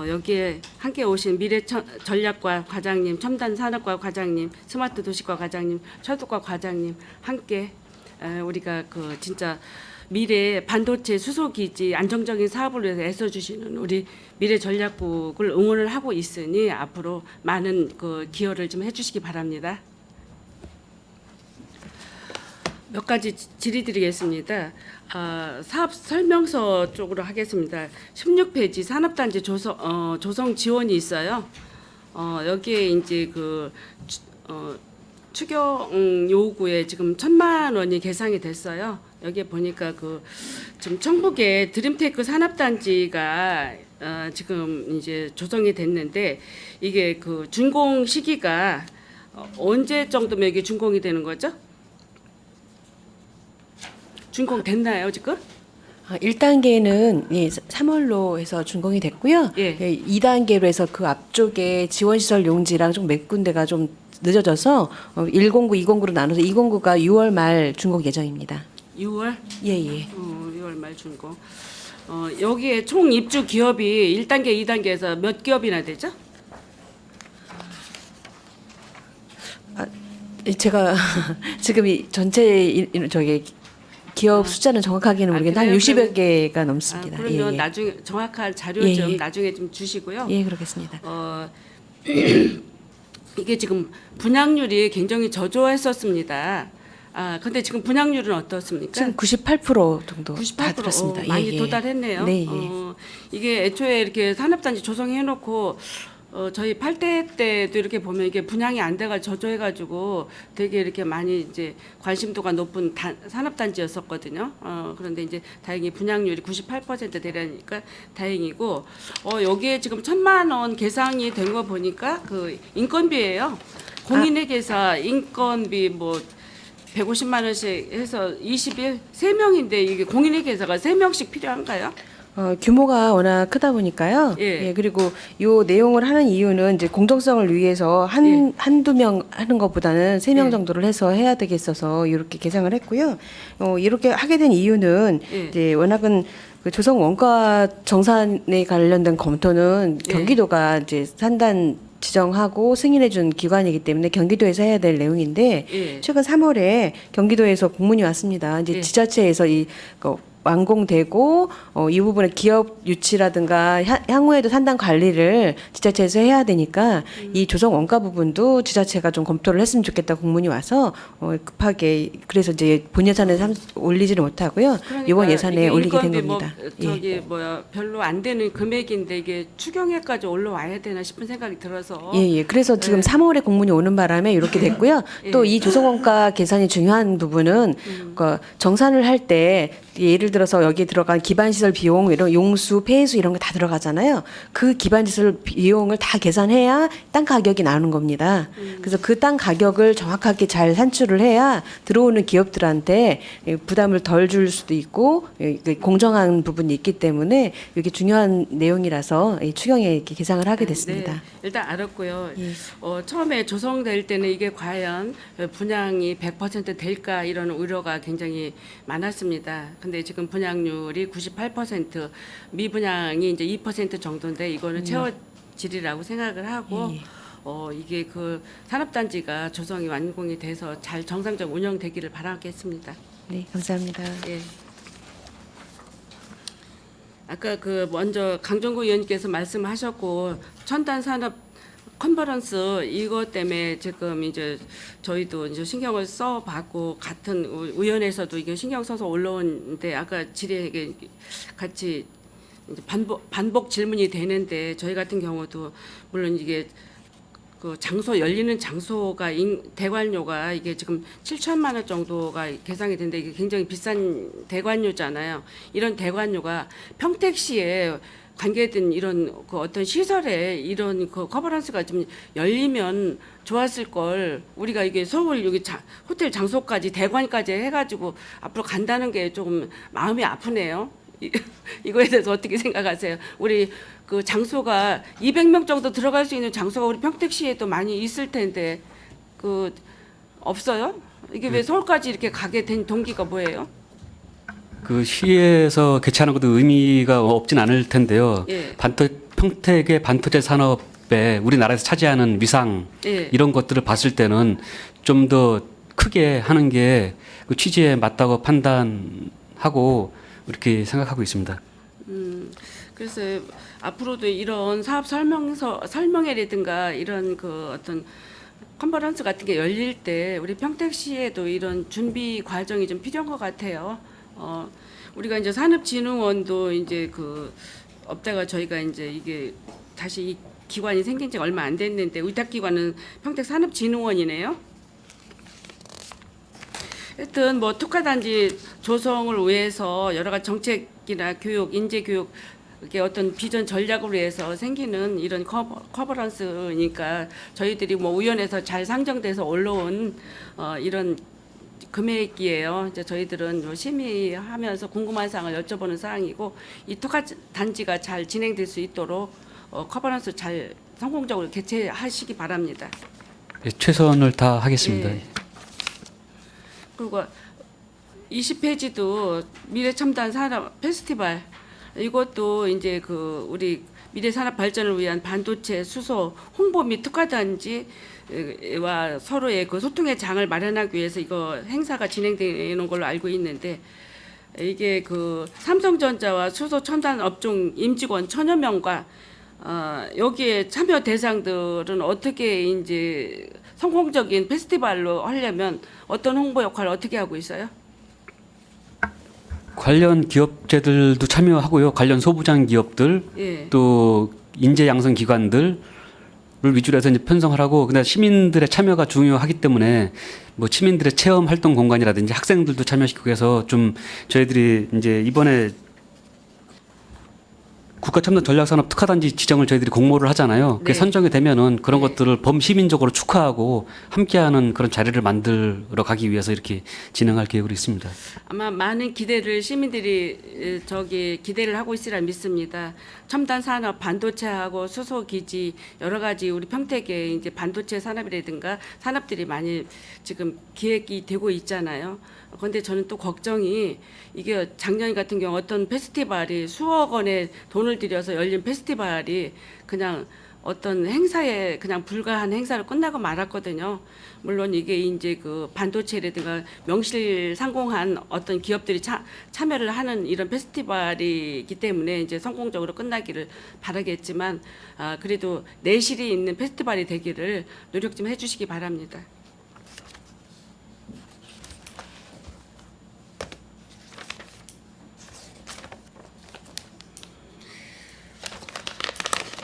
여기에 함께 오신 미래 전략과 과장님, 첨단 산업과 과장님, 스마트 도시과 과장님, 철도과 과장님 함께 우리가 그 진짜 미래 반도체 수소 기지 안정적인 사업을 위해서 애써주시는 우리 미래 전략국을 응원을 하고 있으니 앞으로 많은 그 기여를 좀 해주시기 바랍니다. 몇 가지 질의드리겠습니다. 사업 설명서 쪽으로 하겠습니다. 16페이지 산업단지 조성 지원이 있어요. 여기에 이제 그 추경 요구에 지금 1,000만 원이 계상이 됐어요. 여기에 보니까 그 지금 청북에 드림테크 산업단지가 지금 이제 조성이 됐는데 이게 그 준공 시기가 언제 정도면 이게 준공이 되는 거죠? 준공 됐나요 지금? 1단계는 예, 3월로 해서 준공이 됐고요. 예. 2단계로 해서 그 앞쪽에 지원시설 용지랑 좀 몇 군데가 좀 늦어져서 109, 209로 나눠서 209가 6월 말 준공 예정입니다. 6월? 예. 6월 말 준공. 여기에 총 입주 기업이 1단계, 2단계에서 몇 기업이나 되죠? 제가 지금 이 전체 저기 기업 숫자는 정확하게는 모르겠는데 한 그래요? 60여 개가 넘습니다. 그러면 예. 나중에 정확한 자료 예, 좀 예. 나중에 좀 주시고요. 예, 그렇겠습니다. 이게 지금 분양률이 굉장히 저조했었습니다. 근데 지금 분양률은 어떻습니까? 지금 98% 정도 98% 다 들었습니다. 많이 도달했네요. 네, 예. 이게 애초에 이렇게 산업단지 조성해놓고 저희 8대 때도 이렇게 보면 이게 분양이 안 돼가 저조해가지고 되게 이렇게 많이 이제 관심도가 높은 산업단지였었거든요. 그런데 이제 다행히 분양률이 98% 되려니까 다행이고 여기에 지금 1,000만 원 계상이 된 거 보니까 그 인건비예요. 공인회계사 인건비 뭐 150만 원씩 해서 20일 3명인데 이게 공인회계사가 3명씩 필요한가요? 규모가 워낙 크다 보니까요. 예. 그리고 요 내용을 하는 이유는 이제 공정성을 위해서 한두 명 하는 것보다는 3명 예. 정도를 해서 해야 되겠어서 이렇게 계상을 했고요. 이렇게 하게 된 이유는 예. 이제 워낙은 그 조성 원가 정산에 관련된 검토는 예. 경기도가 이제 산단 지정하고 승인해준 기관이기 때문에 경기도에서 해야 될 내용인데 예. 최근 3월에 경기도에서 공문이 왔습니다. 이제 예. 지자체에서 이 완공되고 이 부분에 기업 유치라든가 향후에도 산단 관리를 지자체에서 해야 되니까 이 조성 원가 부분도 지자체가 좀 검토를 했으면 좋겠다 공문이 와서 급하게 그래서 이제 본 예산에 올리지를 못하고요. 이번 예산에 이게 올리게 된 인건비 겁니다. 저기 별로 안 되는 금액인데 이게 추경에까지 올라와야 되나 싶은 생각이 들어서 예. 그래서 지금 3월에 공문이 오는 바람에 이렇게 됐고요. 또 이 조성원가 계산이 중요한 부분은 그 정산을 할 때 예를 들어서 여기 들어간 기반시설 비용 이런 용수, 폐수 이런 거 다 들어가잖아요. 그 기반시설 비용을 다 계산해야 땅 가격이 나오는 겁니다. 그래서 그 땅 가격을 정확하게 잘 산출을 해야 들어오는 기업들한테 부담을 덜 줄 수도 있고 공정한 부분이 있기 때문에 이게 중요한 내용이라서 이 추경에 이렇게 계상을 하게 됐습니다. 네, 일단 알았고요. 처음에 조성될 때는 이게 과연 분양이 100% 될까 이런 우려가 굉장히 많았습니다. 근데 지금 분양률이 98%, 미분양이 이제 2% 정도인데 이거는 채워지리라고 생각을 하고 이게 그 산업단지가 조성이 완공이 돼서 잘 정상적 운영되기를 바라겠습니다. 네, 감사합니다. 예. 아까 그 먼저 강정구 의원님께서 말씀하셨고 첨단 산업 컨퍼런스 이것 때문에 지금 이제 저희도 이제 신경을 써봤고 같은 의원에서도 이게 신경 써서 올라오는데 아까 질의에 같이 이제 반복 질문이 되는데 저희 같은 경우도 물론 이게 그 장소 열리는 장소가 대관료가 이게 지금 7천만 원 정도가 계상이 되는데 이게 굉장히 비싼 대관료잖아요. 이런 대관료가 평택시에 관계된 이런 그 어떤 시설에 이런 그 커버런스가 좀 열리면 좋았을 걸 우리가 이게 서울 여기 호텔 장소까지 대관까지 해가지고 앞으로 간다는 게 조금 마음이 아프네요. 이거에 대해서 어떻게 생각하세요? 우리 그 장소가 200명 정도 들어갈 수 있는 장소가 우리 평택시에도 많이 있을 텐데 그 없어요? 이게 왜 서울까지 이렇게 가게 된 동기가 뭐예요? 그 시에서 개최하는 것도 의미가 없진 않을 텐데요. 예. 평택의 반도체 산업에 우리나라에서 차지하는 위상 예. 이런 것들을 봤을 때는 좀 더 크게 하는 게 그 취지에 맞다고 판단하고 이렇게 생각하고 있습니다. 그래서 앞으로도 이런 사업 설명회라든가 이런 그 어떤 컨퍼런스 같은 게 열릴 때 우리 평택시에도 이런 준비 과정이 좀 필요한 것 같아요. 우리가 이제 산업진흥원도 이제 그 업다가 저희가 이제 이게 다시 이 기관이 생긴 지 얼마 안 됐는데 위탁기관은 평택산업진흥원이네요. 하여튼 뭐 특화단지 조성을 위해서 여러 가지 정책이나 교육, 인재교육 이게 어떤 비전 전략을 위해서 생기는 이런 커버런스니까 저희들이 뭐 의원에서 잘 상정돼서 올라온 이런 금액이에요. 이제 저희들은 심의하면서 궁금한 사항을 여쭤보는 사항이고 이 특화 단지가 잘 진행될 수 있도록 커버넌스 잘 성공적으로 개최하시기 바랍니다. 예, 최선을 다하겠습니다. 예. 그리고 20페이지도 미래첨단 산업 페스티벌 이것도 이제 그 우리 미래 산업 발전을 위한 반도체 수소 홍보 및 특화 단지 와 서로의 그 소통의 장을 마련하기 위해서 이거 행사가 진행되는 걸로 알고 있는데 이게 그 삼성전자와 수소 첨단 업종 임직원 1,000여 명과 여기에 참여 대상들은 어떻게 이제 성공적인 페스티벌로 하려면 어떤 홍보 역할을 어떻게 하고 있어요? 관련 기업체들도 참여하고요. 관련 소부장 기업들 예. 또 인재 양성 기관들 를 위주로 해서 이제 편성하라고. 근데 시민들의 참여가 중요하기 때문에 뭐 시민들의 체험 활동 공간이라든지 학생들도 참여시키고 해서 좀 저희들이 이제 이번에 국가첨단 전략산업 특화단지 지정을 저희들이 공모를 하잖아요. 그게 네. 선정이 되면은 그런 네. 것들을 범시민적으로 축하하고 함께하는 그런 자리를 만들어 가기 위해서 이렇게 진행할 계획으로 있습니다. 아마 많은 기대를 시민들이 기대를 하고 있으리라 믿습니다. 첨단 산업, 반도체하고 수소 기지 여러 가지 우리 평택에 이제 반도체 산업이라든가 산업들이 많이 지금 기획이 되고 있잖아요. 그런데 저는 또 걱정이 이게 작년 같은 경우 어떤 페스티벌이 수억 원의 돈을 들여서 열린 페스티벌이 그냥 어떤 행사에 그냥 불과한 행사를 끝나고 말았거든요. 물론 이게 이제 그 반도체라든가 명실상공한 어떤 기업들이 참여를 하는 이런 페스티벌이기 때문에 이제 성공적으로 끝나기를 바라겠지만 그래도 내실이 있는 페스티벌이 되기를 노력 좀 해주시기 바랍니다.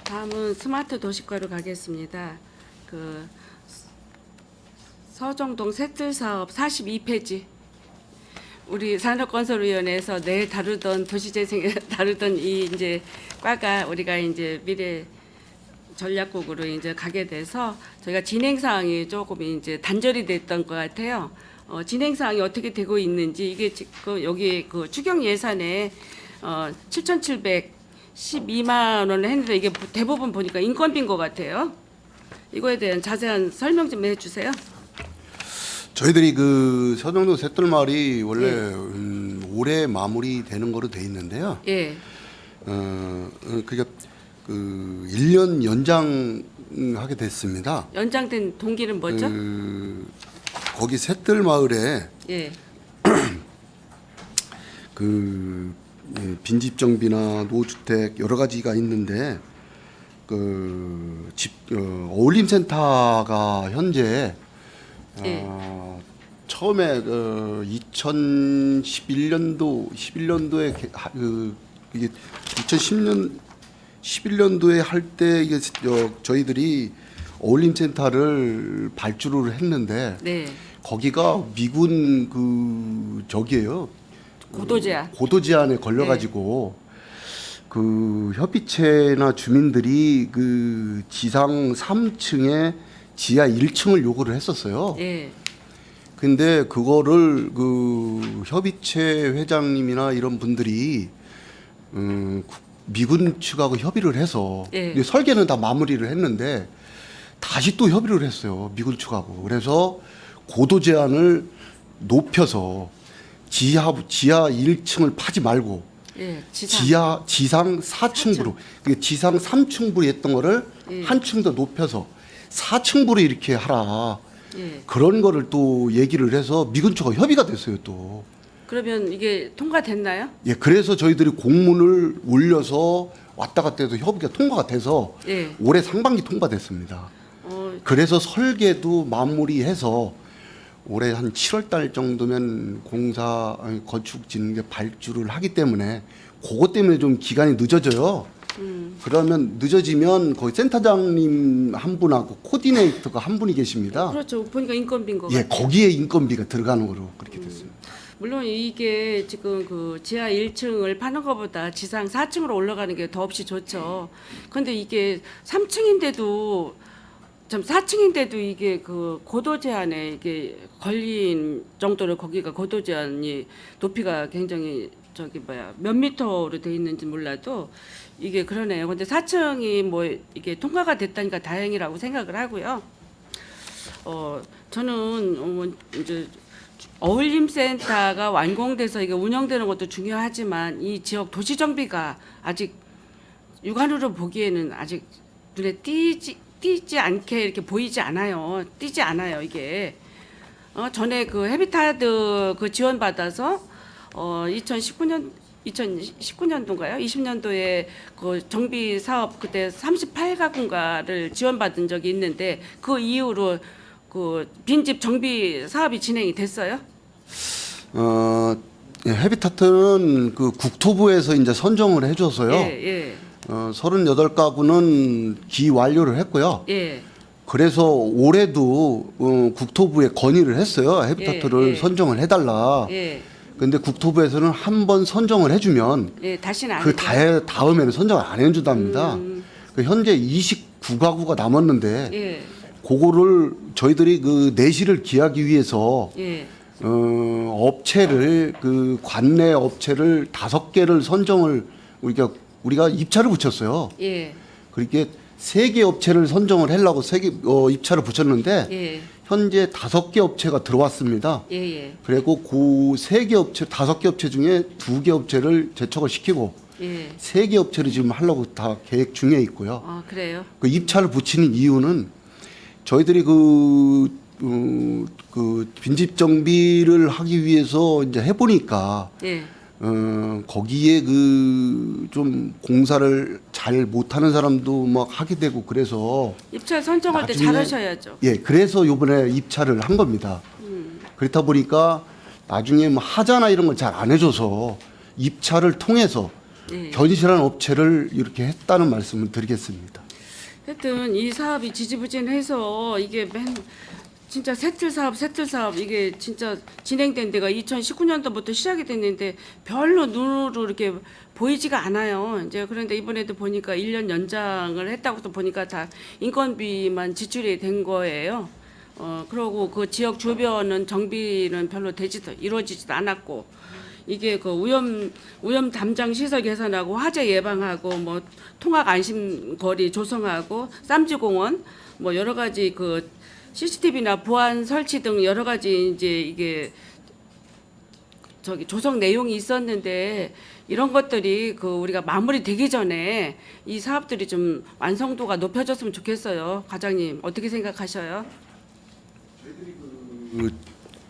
다음은 스마트 도시과로 가겠습니다. 그 서정동 새틀 사업 42페이지. 우리 산업건설위원회에서 내일 다루던 도시재생에 다루던 이 이제 과가 우리가 이제 미래 전략국으로 이제 가게 돼서 저희가 진행 사항이 조금 이제 단절이 됐던 것 같아요. 진행 사항이 어떻게 되고 있는지 이게 지금 여기 그 추경 예산에 7,712만 원을 했는데 이게 대부분 보니까 인건비인 것 같아요. 이거에 대한 자세한 설명 좀 해주세요. 저희들이 그 서정동 셋돌마을이 원래 예. 올해 마무리되는 거로 돼 있는데요. 예, 그러니까 그 1년 연장하게 됐습니다. 연장된 동기는 뭐죠? 거기 셋돌마을에 예, 그 빈집 정비나 노주택 여러 가지가 있는데 그 어울림센터가 현재 예. 처음에 그 11년도에 이게 2011년도에 할 때 이게 저희들이 어울림센터를 발주를 했는데 네, 거기가 미군 그 저기예요. 고도제한. 고도제한에 걸려가지고 그 협의체나 주민들이 그 지상 3층에 지하 1층을 요구를 했었어요. 예, 근데 그거를 그 협의체 회장님이나 이런 분들이 미군 측하고 협의를 해서 예. 근데 설계는 다 마무리를 했는데 다시 또 협의를 했어요. 미군 측하고. 그래서 고도 제한을 높여서 지하 1층을 파지 말고 예, 지상. 지상 4층부로 지상 3층부로 했던 거를 예. 한 층 더 높여서 4층부로 이렇게 하라. 예. 그런 거를 또 얘기를 해서 미군 측과 협의가 됐어요 또. 그러면 이게 통과됐나요? 예, 그래서 저희들이 공문을 올려서 왔다 갔다 해서 협의가 통과가 돼서 예. 올해 상반기 통과됐습니다. 그래서 설계도 마무리해서 올해 한 7월 달 정도면 건축 진게 발주를 하기 때문에 그것 때문에 좀 기간이 늦어져요. 그러면 늦어지면 거기 센터장님 한 분하고 코디네이터가 한 분이 계십니다. 그렇죠. 보니까 인건비인 것 예, 같아요. 거기에 인건비가 들어가는 거로 그렇게 됐습니다. 물론 이게 지금 그 지하 1층을 파는 것보다 지상 4층으로 올라가는 게 더없이 좋죠. 근데 이게 3층인데도 참 4층인데도 이게 그 고도 제한에 이게 걸린 정도로 거기가 고도 제한이 높이가 굉장히 몇 미터로 돼 있는지 몰라도 이게 그러네요. 근데 4층이 뭐 이게 통과가 됐다니까 다행이라고 생각을 하고요. 저는 이제 어울림센터가 완공돼서 이게 운영되는 것도 중요하지만 이 지역 도시 정비가 아직 육안으로 보기에는 아직 눈에 띄지 않게 이렇게 보이지 않아요. 띄지 않아요 이게. 전에 그 헤비타드 그 지원 받아서 2019년도인가요? 20년도에 그 정비 사업 그때 38가구인가를 지원받은 적이 있는데 그 이후로 그 빈집 정비 사업이 진행이 됐어요? 헤비타트는 그 국토부에서 이제 선정을 해줘서요. 예, 38가구는 기 완료를 했고요. 예. 그래서 올해도 국토부에 건의를 했어요. 헤비타트를 예. 선정을 해달라. 예. 근데 국토부에서는 한 번 선정을 해주면 예, 다시는 안 그 해줘요. 다음에는 선정을 안 해준답니다. 그 현재 29가구가 남았는데 예. 그거를 저희들이 그 내실을 기하기 위해서 예. 업체를 그 관내 업체를 5개를 선정을 우리가 입찰을 붙였어요. 예. 그렇게 3개 업체를 선정을 하려고 입찰을 붙였는데 예. 현재 5개 업체가 들어왔습니다. 예. 그리고 그 3개 업체, 5개 업체 중에 2개 업체를 제척을 시키고 예. 3개 업체를 지금 하려고 다 계획 중에 있고요. 아, 그래요. 그 입찰을 붙이는 이유는 저희들이 그 빈집 정비를 하기 위해서 이제 해보니까 예. 거기에 그 좀 공사를 잘 못하는 사람도 막 하게 되고 그래서 입찰 선정할 때 나중에- 잘하셔야죠. 예, 그래서 이번에 입찰을 한 겁니다. 그렇다 보니까 나중에 뭐 하자나 이런 걸 잘 안 해줘서 입찰을 통해서 예. 견실한 업체를 이렇게 했다는 말씀을 드리겠습니다. 하여튼 이 사업이 지지부진해서 이게 진짜 새틀 사업 이게 진짜 진행된 데가 2019년도부터 시작이 됐는데 별로 눈으로 이렇게 보이지가 않아요. 이제 그런데 이번에도 보니까 1년 연장을 했다고 보니까 다 인건비만 지출이 된 거예요. 그러고 그 지역 주변은 정비는 별로 이루어지지도 않았고 이게 그 오염 담장 시설 개선하고 화재 예방하고 뭐 통학 안심거리 조성하고 쌈지공원 뭐 여러 가지 그 CCTV나 보안 설치 등 여러 가지 이제 이게 저기 조성 내용이 있었는데 이런 것들이 그 우리가 마무리되기 전에 이 사업들이 좀 완성도가 높여졌으면 좋겠어요. 과장님 어떻게 생각하셔요?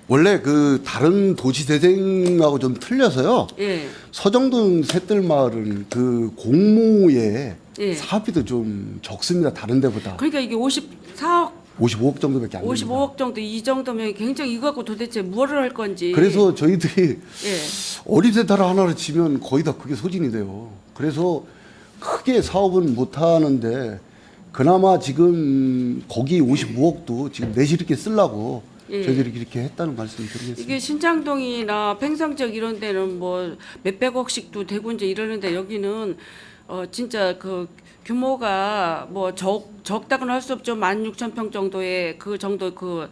원래 그 다른 도시 재생하고 좀 틀려서요. 예. 서정동 셋들마을은 그 공모에 예. 사업비도 좀 적습니다. 다른 데보다 그러니까 이게 54억 55억 정도밖에 안 됩니다. 55억 정도 이 정도면 굉장히 이거 갖고 도대체 뭐를 할 건지. 그래서 저희들이 예. 어린센터를 하나를 치면 거의 다 그게 소진이 돼요. 그래서 크게 사업은 못 하는데 그나마 지금 거기 55억도 지금 내실 있게 쓰려고 예. 저희들이 이렇게 했다는 말씀을 드리겠습니다. 이게 신장동이나 팽성지역 이런 데는 뭐 몇백억씩도 되고 이제 이러는데 여기는 진짜 그 규모가 뭐 적다고는 할 수 없죠. 16,000평 정도의 그 정도 그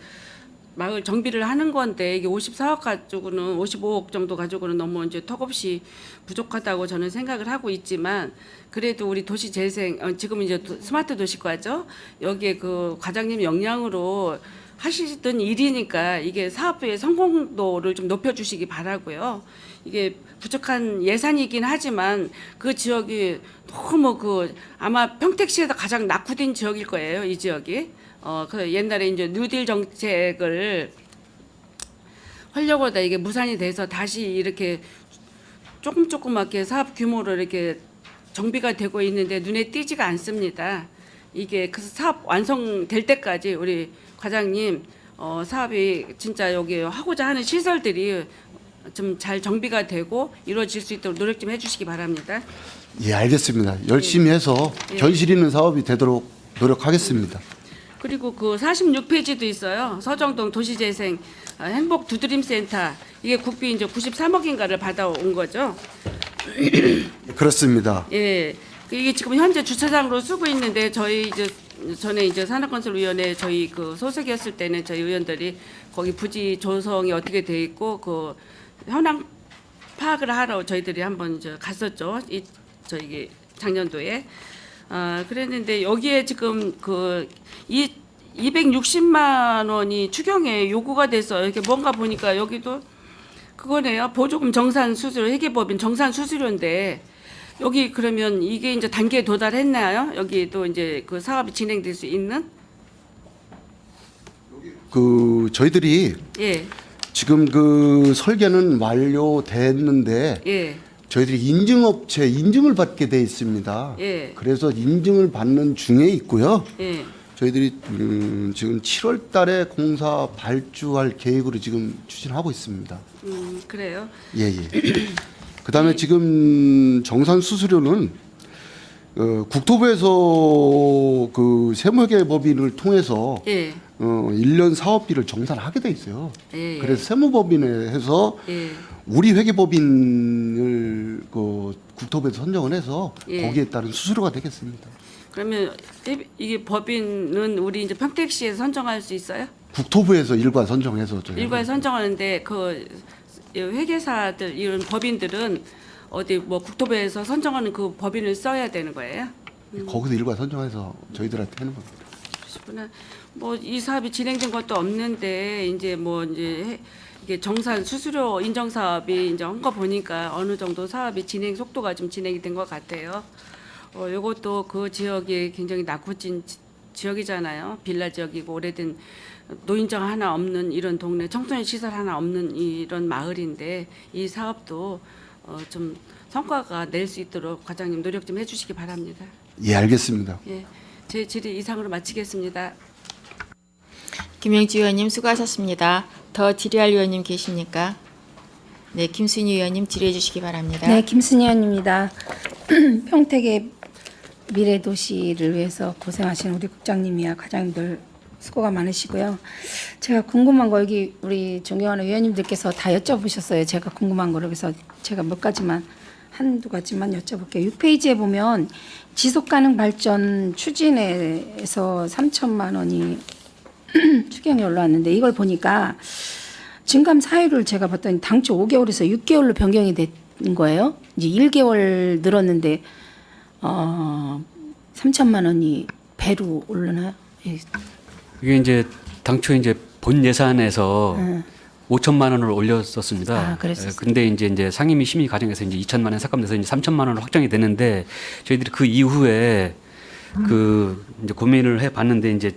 마을 정비를 하는 건데 이게 54억 가지고는 55억 정도 가지고는 너무 이제 턱없이 부족하다고 저는 생각을 하고 있지만 그래도 우리 도시 재생 지금 이제 스마트 도시과죠. 여기에 그 과장님 역량으로 하시던 일이니까 이게 사업의 성공도를 좀 높여주시기 바라고요. 이게 부족한 예산이긴 하지만 그 지역이 너무 그 아마 평택시에서 가장 낙후된 지역일 거예요. 이 지역이. 그 옛날에 이제 뉴딜 정책을 하려고 하다 이게 무산이 돼서 다시 이렇게 조그맣게 사업 규모로 이렇게 정비가 되고 있는데 눈에 띄지가 않습니다. 이게 그 사업 완성될 때까지 우리 과장님 사업이 진짜 여기 하고자 하는 시설들이 좀 잘 정비가 되고 이루어질 수 있도록 노력 좀 해주시기 바랍니다. 예, 알겠습니다. 열심히 해서 예. 견실 있는 사업이 되도록 노력하겠습니다. 그리고 그 46페이지도 있어요. 서정동 도시재생 행복 두드림센터 이게 국비 이제 93억인가를 받아온 거죠. 그렇습니다. 예, 이게 지금 현재 주차장으로 쓰고 있는데 저희 이제 전에 이제 산업건설위원회 저희 그 소속이었을 때는 저희 의원들이 거기 부지 조성이 어떻게 돼 있고 그 현황 파악을 하러 저희들이 한번 이제 갔었죠. 저희 작년도에 그랬는데 여기에 지금 그 260만 원이 추경에 요구가 돼서 이렇게 뭔가 보니까 여기도 그거네요. 보조금 정산 수수료 회계법인 정산 수수료인데 여기 그러면 이게 이제 단계에 도달했나요? 여기도 이제 그 사업이 진행될 수 있는? 그 저희들이 예, 지금 그 설계는 완료됐는데 예, 저희들이 인증업체 인증을 받게 돼 있습니다. 예. 그래서 인증을 받는 중에 있고요. 예. 저희들이 지금 7월 달에 공사 발주할 계획으로 지금 추진하고 있습니다. 그래요. 예, 예. 그다음에 지금 정산 수수료는 국토부에서 그 세무회계법인을 통해서 예, 1년 사업비를 정산하게 돼 있어요. 예, 예. 그래서 세무법인에 해서 예. 우리 회계법인을 그 국토부에서 선정을 해서 예. 거기에 따른 수수료가 되겠습니다. 그러면 이게 법인은 우리 이제 평택시에서 선정할 수 있어요? 국토부에서 일괄 선정해서 저희가 일괄 선정하는데 그 회계사들 이런 법인들은 어디 뭐 국토부에서 선정하는 그 법인을 써야 되는 거예요? 거기서 일괄 선정해서 저희들한테 하는 겁니다. 그러시구나. 뭐 이 사업이 진행된 것도 없는데 이제 이게 정산 수수료 인정 사업이 이제 한 거 보니까 어느 정도 사업이 진행 속도가 좀 진행이 된 것 같아요. 이것도 그 지역이 굉장히 낙후진 지역이잖아요. 빌라 지역이고 오래된 노인정 하나 없는 이런 동네, 청소년 시설 하나 없는 이런 마을인데 이 사업도 좀 성과가 낼 수 있도록 과장님 노력 좀 해주시기 바랍니다. 예, 알겠습니다. 예, 제 질의 이상으로 마치겠습니다. 김영주 의원님 수고하셨습니다. 더 질의할 의원님 계십니까? 네, 김순희 의원님 질의해 주시기 바랍니다. 네, 김순희 의원입니다. 평택의 미래도시를 위해서 고생하시는 우리 국장님이야 과장님들 수고가 많으시고요. 제가 궁금한 거 여기 우리 존경하는 의원님들께서 다 여쭤보셨어요. 제가 궁금한 거를. 그래서 제가 한두 가지만 여쭤볼게요. 6페이지에 보면 지속가능 발전 추진에서 3천만 원이 추경이 올라왔는데 이걸 보니까 증감 사유를 제가 봤더니 당초 5개월에서 6개월로 변경이 된 거예요. 이제 1개월 늘었는데 3천만 원이 배로 오르나요? 예. 이게 이제 당초 이제 본 예산에서 5천만 원을 올렸었습니다. 아, 그랬었어요. 근데 이제 상임위 심의 과정에서 이제 2천만 원 삭감돼서 이제 3천만 원으로 확정이 됐는데 저희들이 그 이후에 이제 고민을 해 봤는데 이제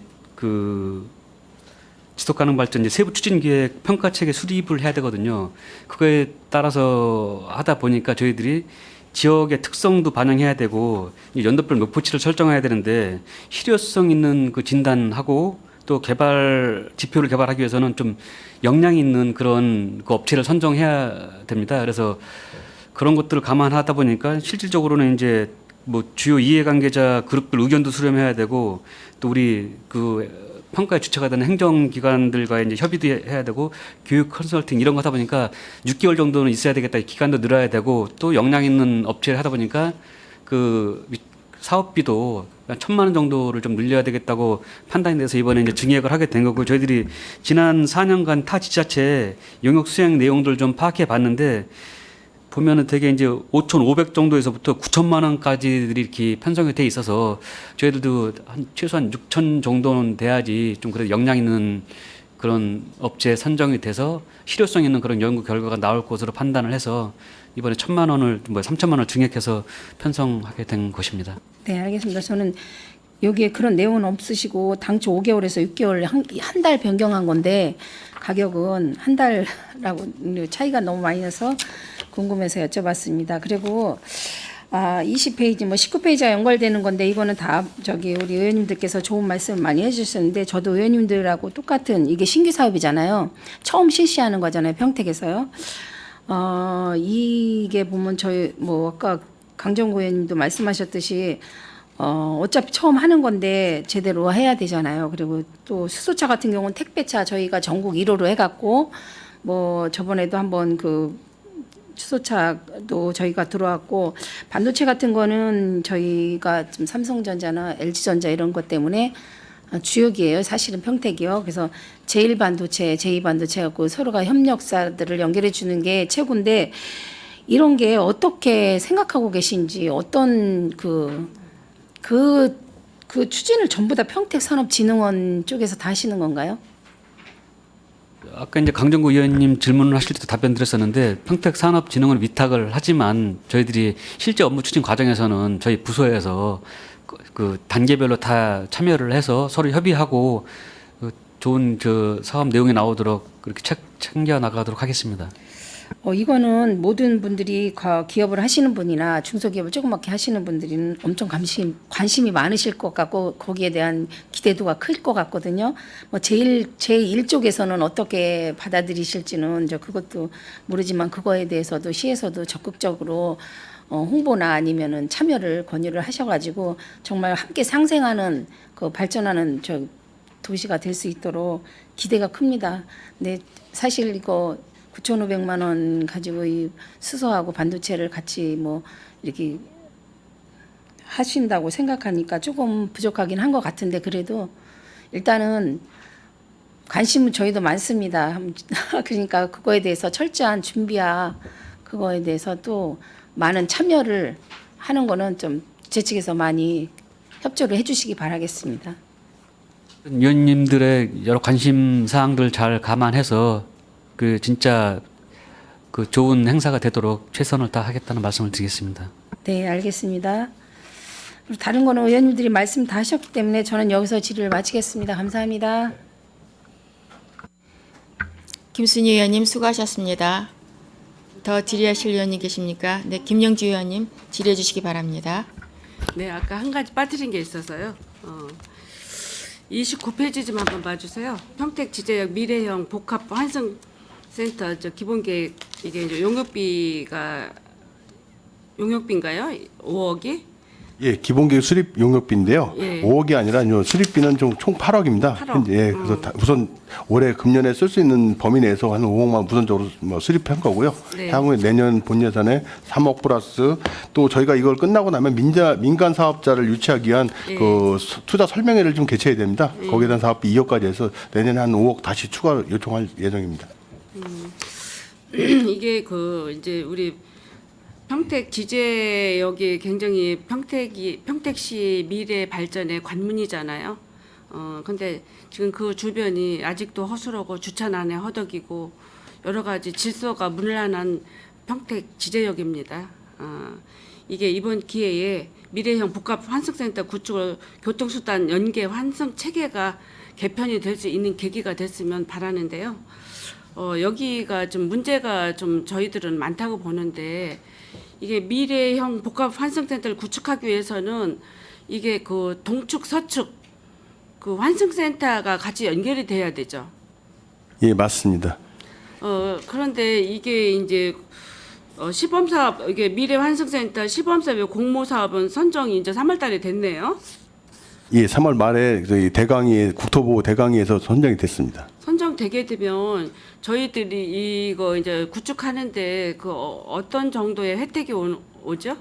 지속가능 발전 이제 세부 추진계획 평가 체계 수립을 해야 되거든요. 그거에 따라서 하다 보니까 저희들이 지역의 특성도 반영해야 되고 연도별 목표치를 설정해야 되는데 실효성 있는 그 진단하고 또 개발 지표를 개발하기 위해서는 좀 역량 있는 그런 그 업체를 선정해야 됩니다. 그래서 그런 것들을 감안하다 보니까 실질적으로는 이제 뭐 주요 이해관계자 그룹들 의견도 수렴해야 되고 또 우리 그 평가의 주체가 되는 행정기관들과 이제 협의도 해야 되고 교육 컨설팅 이런 거 하다 보니까 6개월 정도는 있어야 되겠다. 기간도 늘어야 되고 또 역량 있는 업체를 하다 보니까 그 사업비도 1,000만 원 정도를 좀 늘려야 되겠다고 판단이 돼서 이번에 이제 증액을 하게 된 거고 저희들이 지난 4년간 타 지자체 용역 수행 내용들 좀 파악해 봤는데 보면은 되게 이제 5,500 정도에서부터 9천만 원까지들이 이렇게 편성이 돼 있어서 저희들도 최소한 6천 정도는 돼야지 좀 그래도 역량 있는 그런 업체 선정이 돼서 실효성 있는 그런 연구 결과가 나올 것으로 판단을 해서 이번에 1,000만 원을 3천만 원을 증액해서 편성하게 된 것입니다. 네, 알겠습니다. 저는 여기에 그런 내용은 없으시고 당초 5개월에서 6개월 한 달 변경한 건데 가격은 한 달라고 차이가 너무 많이 나서 궁금해서 여쭤봤습니다. 그리고 20페이지, 19페이지와 연결되는 건데 이거는 다 우리 의원님들께서 좋은 말씀 많이 해주셨는데 저도 의원님들하고 똑같은 이게 신규 사업이잖아요. 처음 실시하는 거잖아요. 평택에서요. 이게 보면 저희 아까 강정구 의원님도 말씀하셨듯이 어차피 처음 하는 건데 제대로 해야 되잖아요. 그리고 또 수소차 같은 경우는 택배차 저희가 전국 1호로 해갖고 저번에도 한번 수소차도 저희가 들어왔고 반도체 같은 거는 저희가 좀 삼성전자나 LG전자 이런 것 때문에 주역이에요. 사실은 평택이요. 그래서 제1반도체, 제2반도체 갖고 서로가 협력사들을 연결해 주는 게 최고인데 이런 게 어떻게 생각하고 계신지 어떤 그 추진을 전부 다 평택산업진흥원 쪽에서 다 하시는 건가요? 아까 이제 강정구 의원님 질문을 하실 때도 답변 드렸었는데 평택산업진흥원 위탁을 하지만 저희들이 실제 업무 추진 과정에서는 저희 부서에서 그 단계별로 다 참여를 해서 서로 협의하고 좋은 사업 내용이 나오도록 그렇게 챙겨 나가도록 하겠습니다. 이거는 모든 분들이 기업을 하시는 분이나 중소기업을 조그맣게 하시는 분들은 엄청 관심이 많으실 것 같고 거기에 대한 기대도가 클 것 같거든요. 제1 쪽에서는 어떻게 받아들이실지는 그것도 모르지만 그거에 대해서도 시에서도 적극적으로 홍보나 아니면은 참여를 권유를 하셔가지고 정말 함께 상생하는 발전하는 도시가 될 수 있도록 기대가 큽니다. 근데 사실 이거 9,500만 원 가지고 이 수소하고 반도체를 같이 이렇게 하신다고 생각하니까 조금 부족하긴 한 것 같은데 그래도 일단은 관심은 저희도 많습니다. 그러니까 그거에 대해서 철저한 준비와 그거에 대해서 또 많은 참여를 하는 거는 좀 제 측에서 많이 협조를 해주시기 바라겠습니다. 위원님들의 여러 관심 사항들 잘 감안해서 그 진짜 그 좋은 행사가 되도록 최선을 다하겠다는 말씀을 드리겠습니다. 네, 알겠습니다. 그리고 다른 거는 의원님들이 말씀 다 하셨기 때문에 저는 여기서 질의를 마치겠습니다. 감사합니다. 김순희 의원님 수고하셨습니다. 더 질의하실 의원님 계십니까? 네, 김영주 의원님 질의해 주시기 바랍니다. 네, 아까 한 가지 빠뜨린 게 있어서요. 29페이지 좀 한번 봐주세요. 평택 지제역 미래형 복합 환승센터 기본계획 이게 이제 용역비인가요? 5억이? 예, 기본계획 수립 용역비인데요. 예. 5억이 아니라 수립비는 총 8억입니다. 8억. 예, 그래서 우선 올해 금년에 쓸 수 있는 범위 내에서 한 5억만 우선적으로 수립한 거고요. 네. 향후에 내년 본 예산에 3억 플러스 또 저희가 이걸 끝나고 나면 민간 사업자를 유치하기 위한 예. 투자 설명회를 좀 개최해야 됩니다. 거기에 대한 사업비 2억까지 해서 내년에 한 5억 다시 추가 요청할 예정입니다. 이게 이제 우리 평택 지제역이 굉장히 평택시 미래 발전의 관문이잖아요. 근데 지금 그 주변이 아직도 허술하고 주차난에 허덕이고 여러 가지 질서가 문란한 평택 지제역입니다. 이게 이번 기회에 미래형 복합 환승센터 구축을 교통수단 연계 환승 체계가 개편이 될 수 있는 계기가 됐으면 바라는데요. 여기가 좀 문제가 좀 저희들은 많다고 보는데 이게 미래형 복합 환승센터를 구축하기 위해서는 이게 그 동축 서축 그 환승센터가 같이 연결이 돼야 되죠. 예, 맞습니다. 그런데 이게 이제 시범 사업 이게 미래 환승센터 시범 사업의 공모 사업은 선정이 이제 3월달에 됐네요. 예, 3월 말에 저희 대강의 국토부 대강의에서 선정이 됐습니다. 선정되게 되면 저희들이 이거 이제 구축하는데 그 어떤 정도의 혜택이 오죠?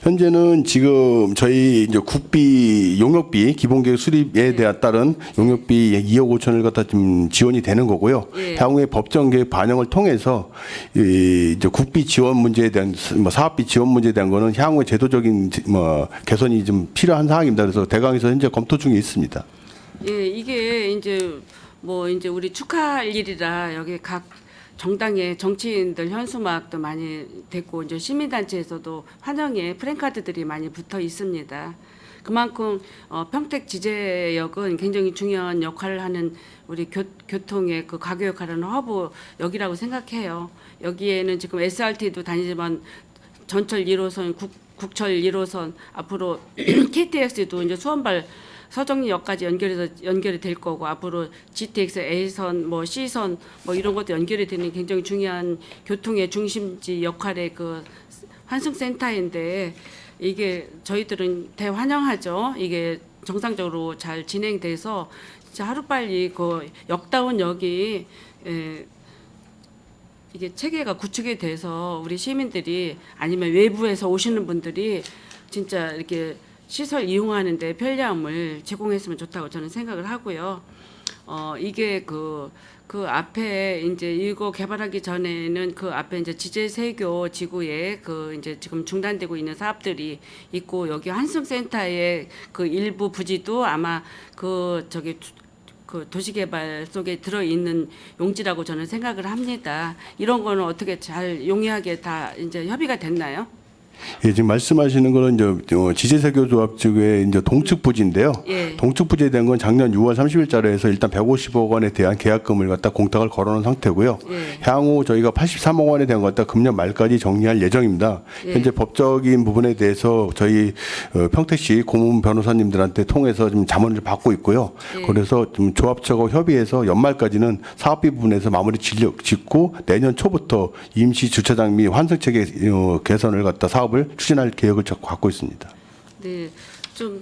현재는 지금 저희 이제 국비 용역비 기본계획 수립에 대한 따른 용역비 2억 5천을 갖다 좀 지원이 되는 거고요. 예. 향후에 법정 계획 반영을 통해서 이제 국비 지원 문제에 대한 사업비 지원 문제에 대한 거는 향후에 제도적인 개선이 좀 필요한 사항입니다. 그래서 대강에서 현재 검토 중에 있습니다. 예, 이게 이제 이제 우리 축하할 일이라 여기 각 정당의 정치인들 현수막도 많이 됐고 이제 시민단체에서도 환영의 프랜카드들이 많이 붙어 있습니다. 그만큼 평택 지제역은 굉장히 중요한 역할을 하는 우리 교통의 그 가교 역할을 하는 허브역이라고 생각해요. 여기에는 지금 SRT도 다니지만 전철 1호선, 국철 1호선 앞으로 KTX도 이제 수원발 서정리역까지 연결이 될 거고 앞으로 GTX A선, C선 이런 것도 연결이 되는 굉장히 중요한 교통의 중심지 역할의 그 환승센터인데 이게 저희들은 대환영하죠. 이게 정상적으로 잘 진행돼서 진짜 하루빨리 그 역다운 역이 이게 체계가 구축이 돼서 우리 시민들이 아니면 외부에서 오시는 분들이 진짜 이렇게 시설 이용하는데 편리함을 제공했으면 좋다고 저는 생각을 하고요. 이게 그 앞에 이제 이거 개발하기 전에는 그 앞에 이제 지제세교 지구에 그 이제 지금 중단되고 있는 사업들이 있고 여기 환승센터의 그 일부 부지도 아마 그 도시개발 속에 들어 있는 용지라고 저는 생각을 합니다. 이런 거는 어떻게 잘 용이하게 다 이제 협의가 됐나요? 예, 지금 말씀하시는 거는 이제 지제세교조합 측의 이제 동축 부지인데요. 예. 동축 부지에 대한 건 작년 6월 30일자로 해서 일단 150억 원에 대한 계약금을 갖다 공탁을 걸어놓은 상태고요. 예. 향후 저희가 83억 원에 대한 것 갖다 금년 말까지 정리할 예정입니다. 예. 현재 법적인 부분에 대해서 저희 평택시 고문 변호사님들한테 통해서 좀 자문을 받고 있고요. 예. 그래서 좀 조합 측하고 협의해서 연말까지는 사업비 부분에서 마무리 짓고 내년 초부터 임시 주차장 및 환승체계 개선을 갖다 사업을 추진할 계획을 갖고 있습니다. 네, 좀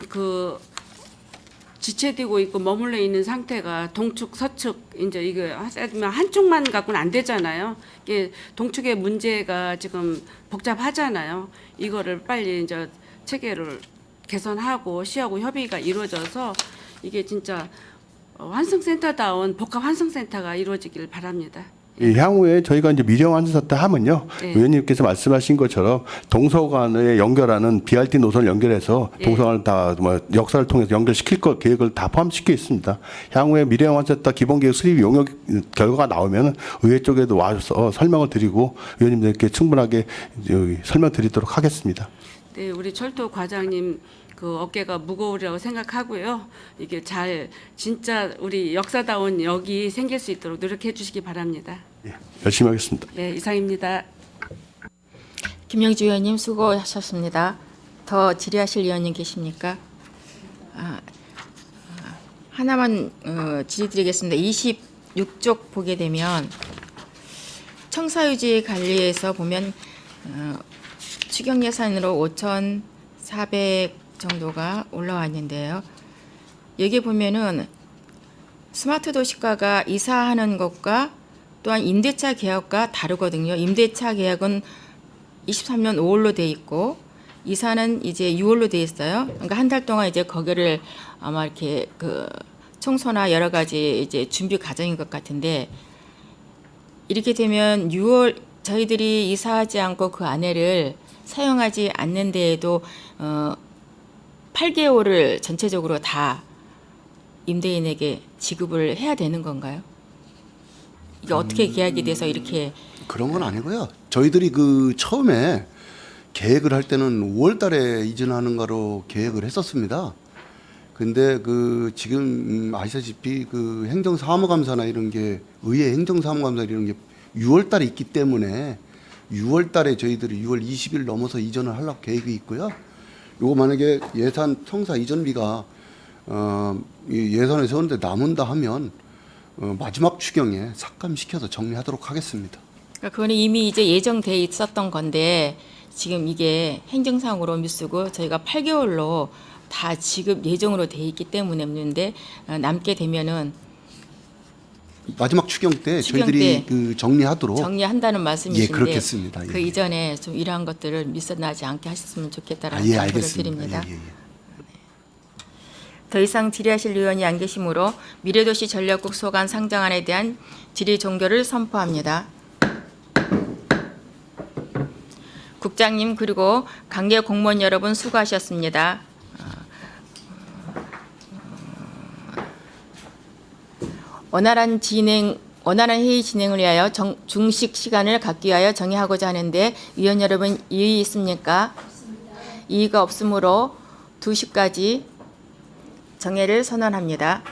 지체되고 있고 머물러 있는 상태가 동축, 서축 이제 이거 한쪽만 갖고는 안 되잖아요. 이게 동축의 문제가 지금 복잡하잖아요. 이거를 빨리 이제 체계를 개선하고 시하고 협의가 이루어져서 이게 진짜 환승센터다운 복합 환승센터가 이루어지길 바랍니다. 향후에 저희가 이제 미래환전사 때 하면요, 네. 의원님께서 말씀하신 것처럼 동서간에 연결하는 BRT 노선을 연결해서 네. 동서간을 다 뭐 역사를 통해서 연결시킬 것 계획을 다 포함시켜 있습니다. 향후에 미래환전사 기본계획 수립 용역 결과가 나오면 의회 쪽에도 와서 설명을 드리고 의원님들께 충분하게 여기 설명드리도록 하겠습니다. 네, 우리 철도 과장님 그 어깨가 무거우리라고 생각하고요. 이게 잘 진짜 우리 역사다운 역이 생길 수 있도록 노력해 주시기 바랍니다. 예, 열심히 하겠습니다. 네, 이상입니다. 김영주 의원님 수고하셨습니다. 더 질의하실 의원님 계십니까? 하나만 질의드리겠습니다. 26쪽 보게 되면 청사유지 관리에서 보면 추경 예산으로 5,400 정도가 올라와 있는데요. 여기 보면은 스마트 도시가가 이사하는 것과 또한 임대차 계약과 다르거든요. 임대차 계약은 23년 5월로 돼 있고 이사는 이제 6월로 돼 있어요. 그러니까 한 달 동안 이제 거기를 아마 이렇게 그 청소나 여러 가지 이제 준비 과정인 것 같은데 이렇게 되면 6월 저희들이 이사하지 않고 그 안에를 사용하지 않는 데에도 8개월을 전체적으로 다 임대인에게 지급을 해야 되는 건가요? 이게 어떻게 계약이 돼서 이렇게 그런 건 아니고요. 저희들이 그 처음에 계획을 할 때는 5월 달에 이전하는 거로 계획을 했었습니다. 근데 그 지금 아시다시피 그 행정사무감사나 이런 게 의회 행정사무감사 이런 게 6월 달에 있기 때문에 6월 달에 저희들이 6월 20일 넘어서 이전을 하려고 계획이 있고요. 요거 만약에 예산 청사 이전비가 이 예산에 세우는데 남은다 하면 마지막 추경에 삭감시켜서 정리하도록 하겠습니다. 그러니까 그거는 이미 이제 예정돼 있었던 건데 지금 이게 행정상으로 미쓰고 저희가 8개월로 다 지급 예정으로 돼 있기 때문에 없는데 남게 되면은 마지막 추경 때 추경 저희들이 때 그 정리하도록 정리한다는 말씀이신데 예, 그렇겠습니다. 예, 그 이전에 좀 이러한 것들을 미스나지 않게 하셨으면 좋겠다라는 예, 당부를 알겠습니다. 드립니다. 예, 예, 예. 더 이상 질의하실 의원이 안 계시므로 미래도시 전략국 소관 상정안에 대한 질의 종결을 선포합니다. 국장님 그리고 관계 공무원 여러분 수고하셨습니다. 원활한 회의 진행을 위하여 중식 시간을 갖기 위하여 정의하고자 하는데 위원 여러분 이의 있습니까? 이의가 없으므로 2시까지 정회를 선언합니다.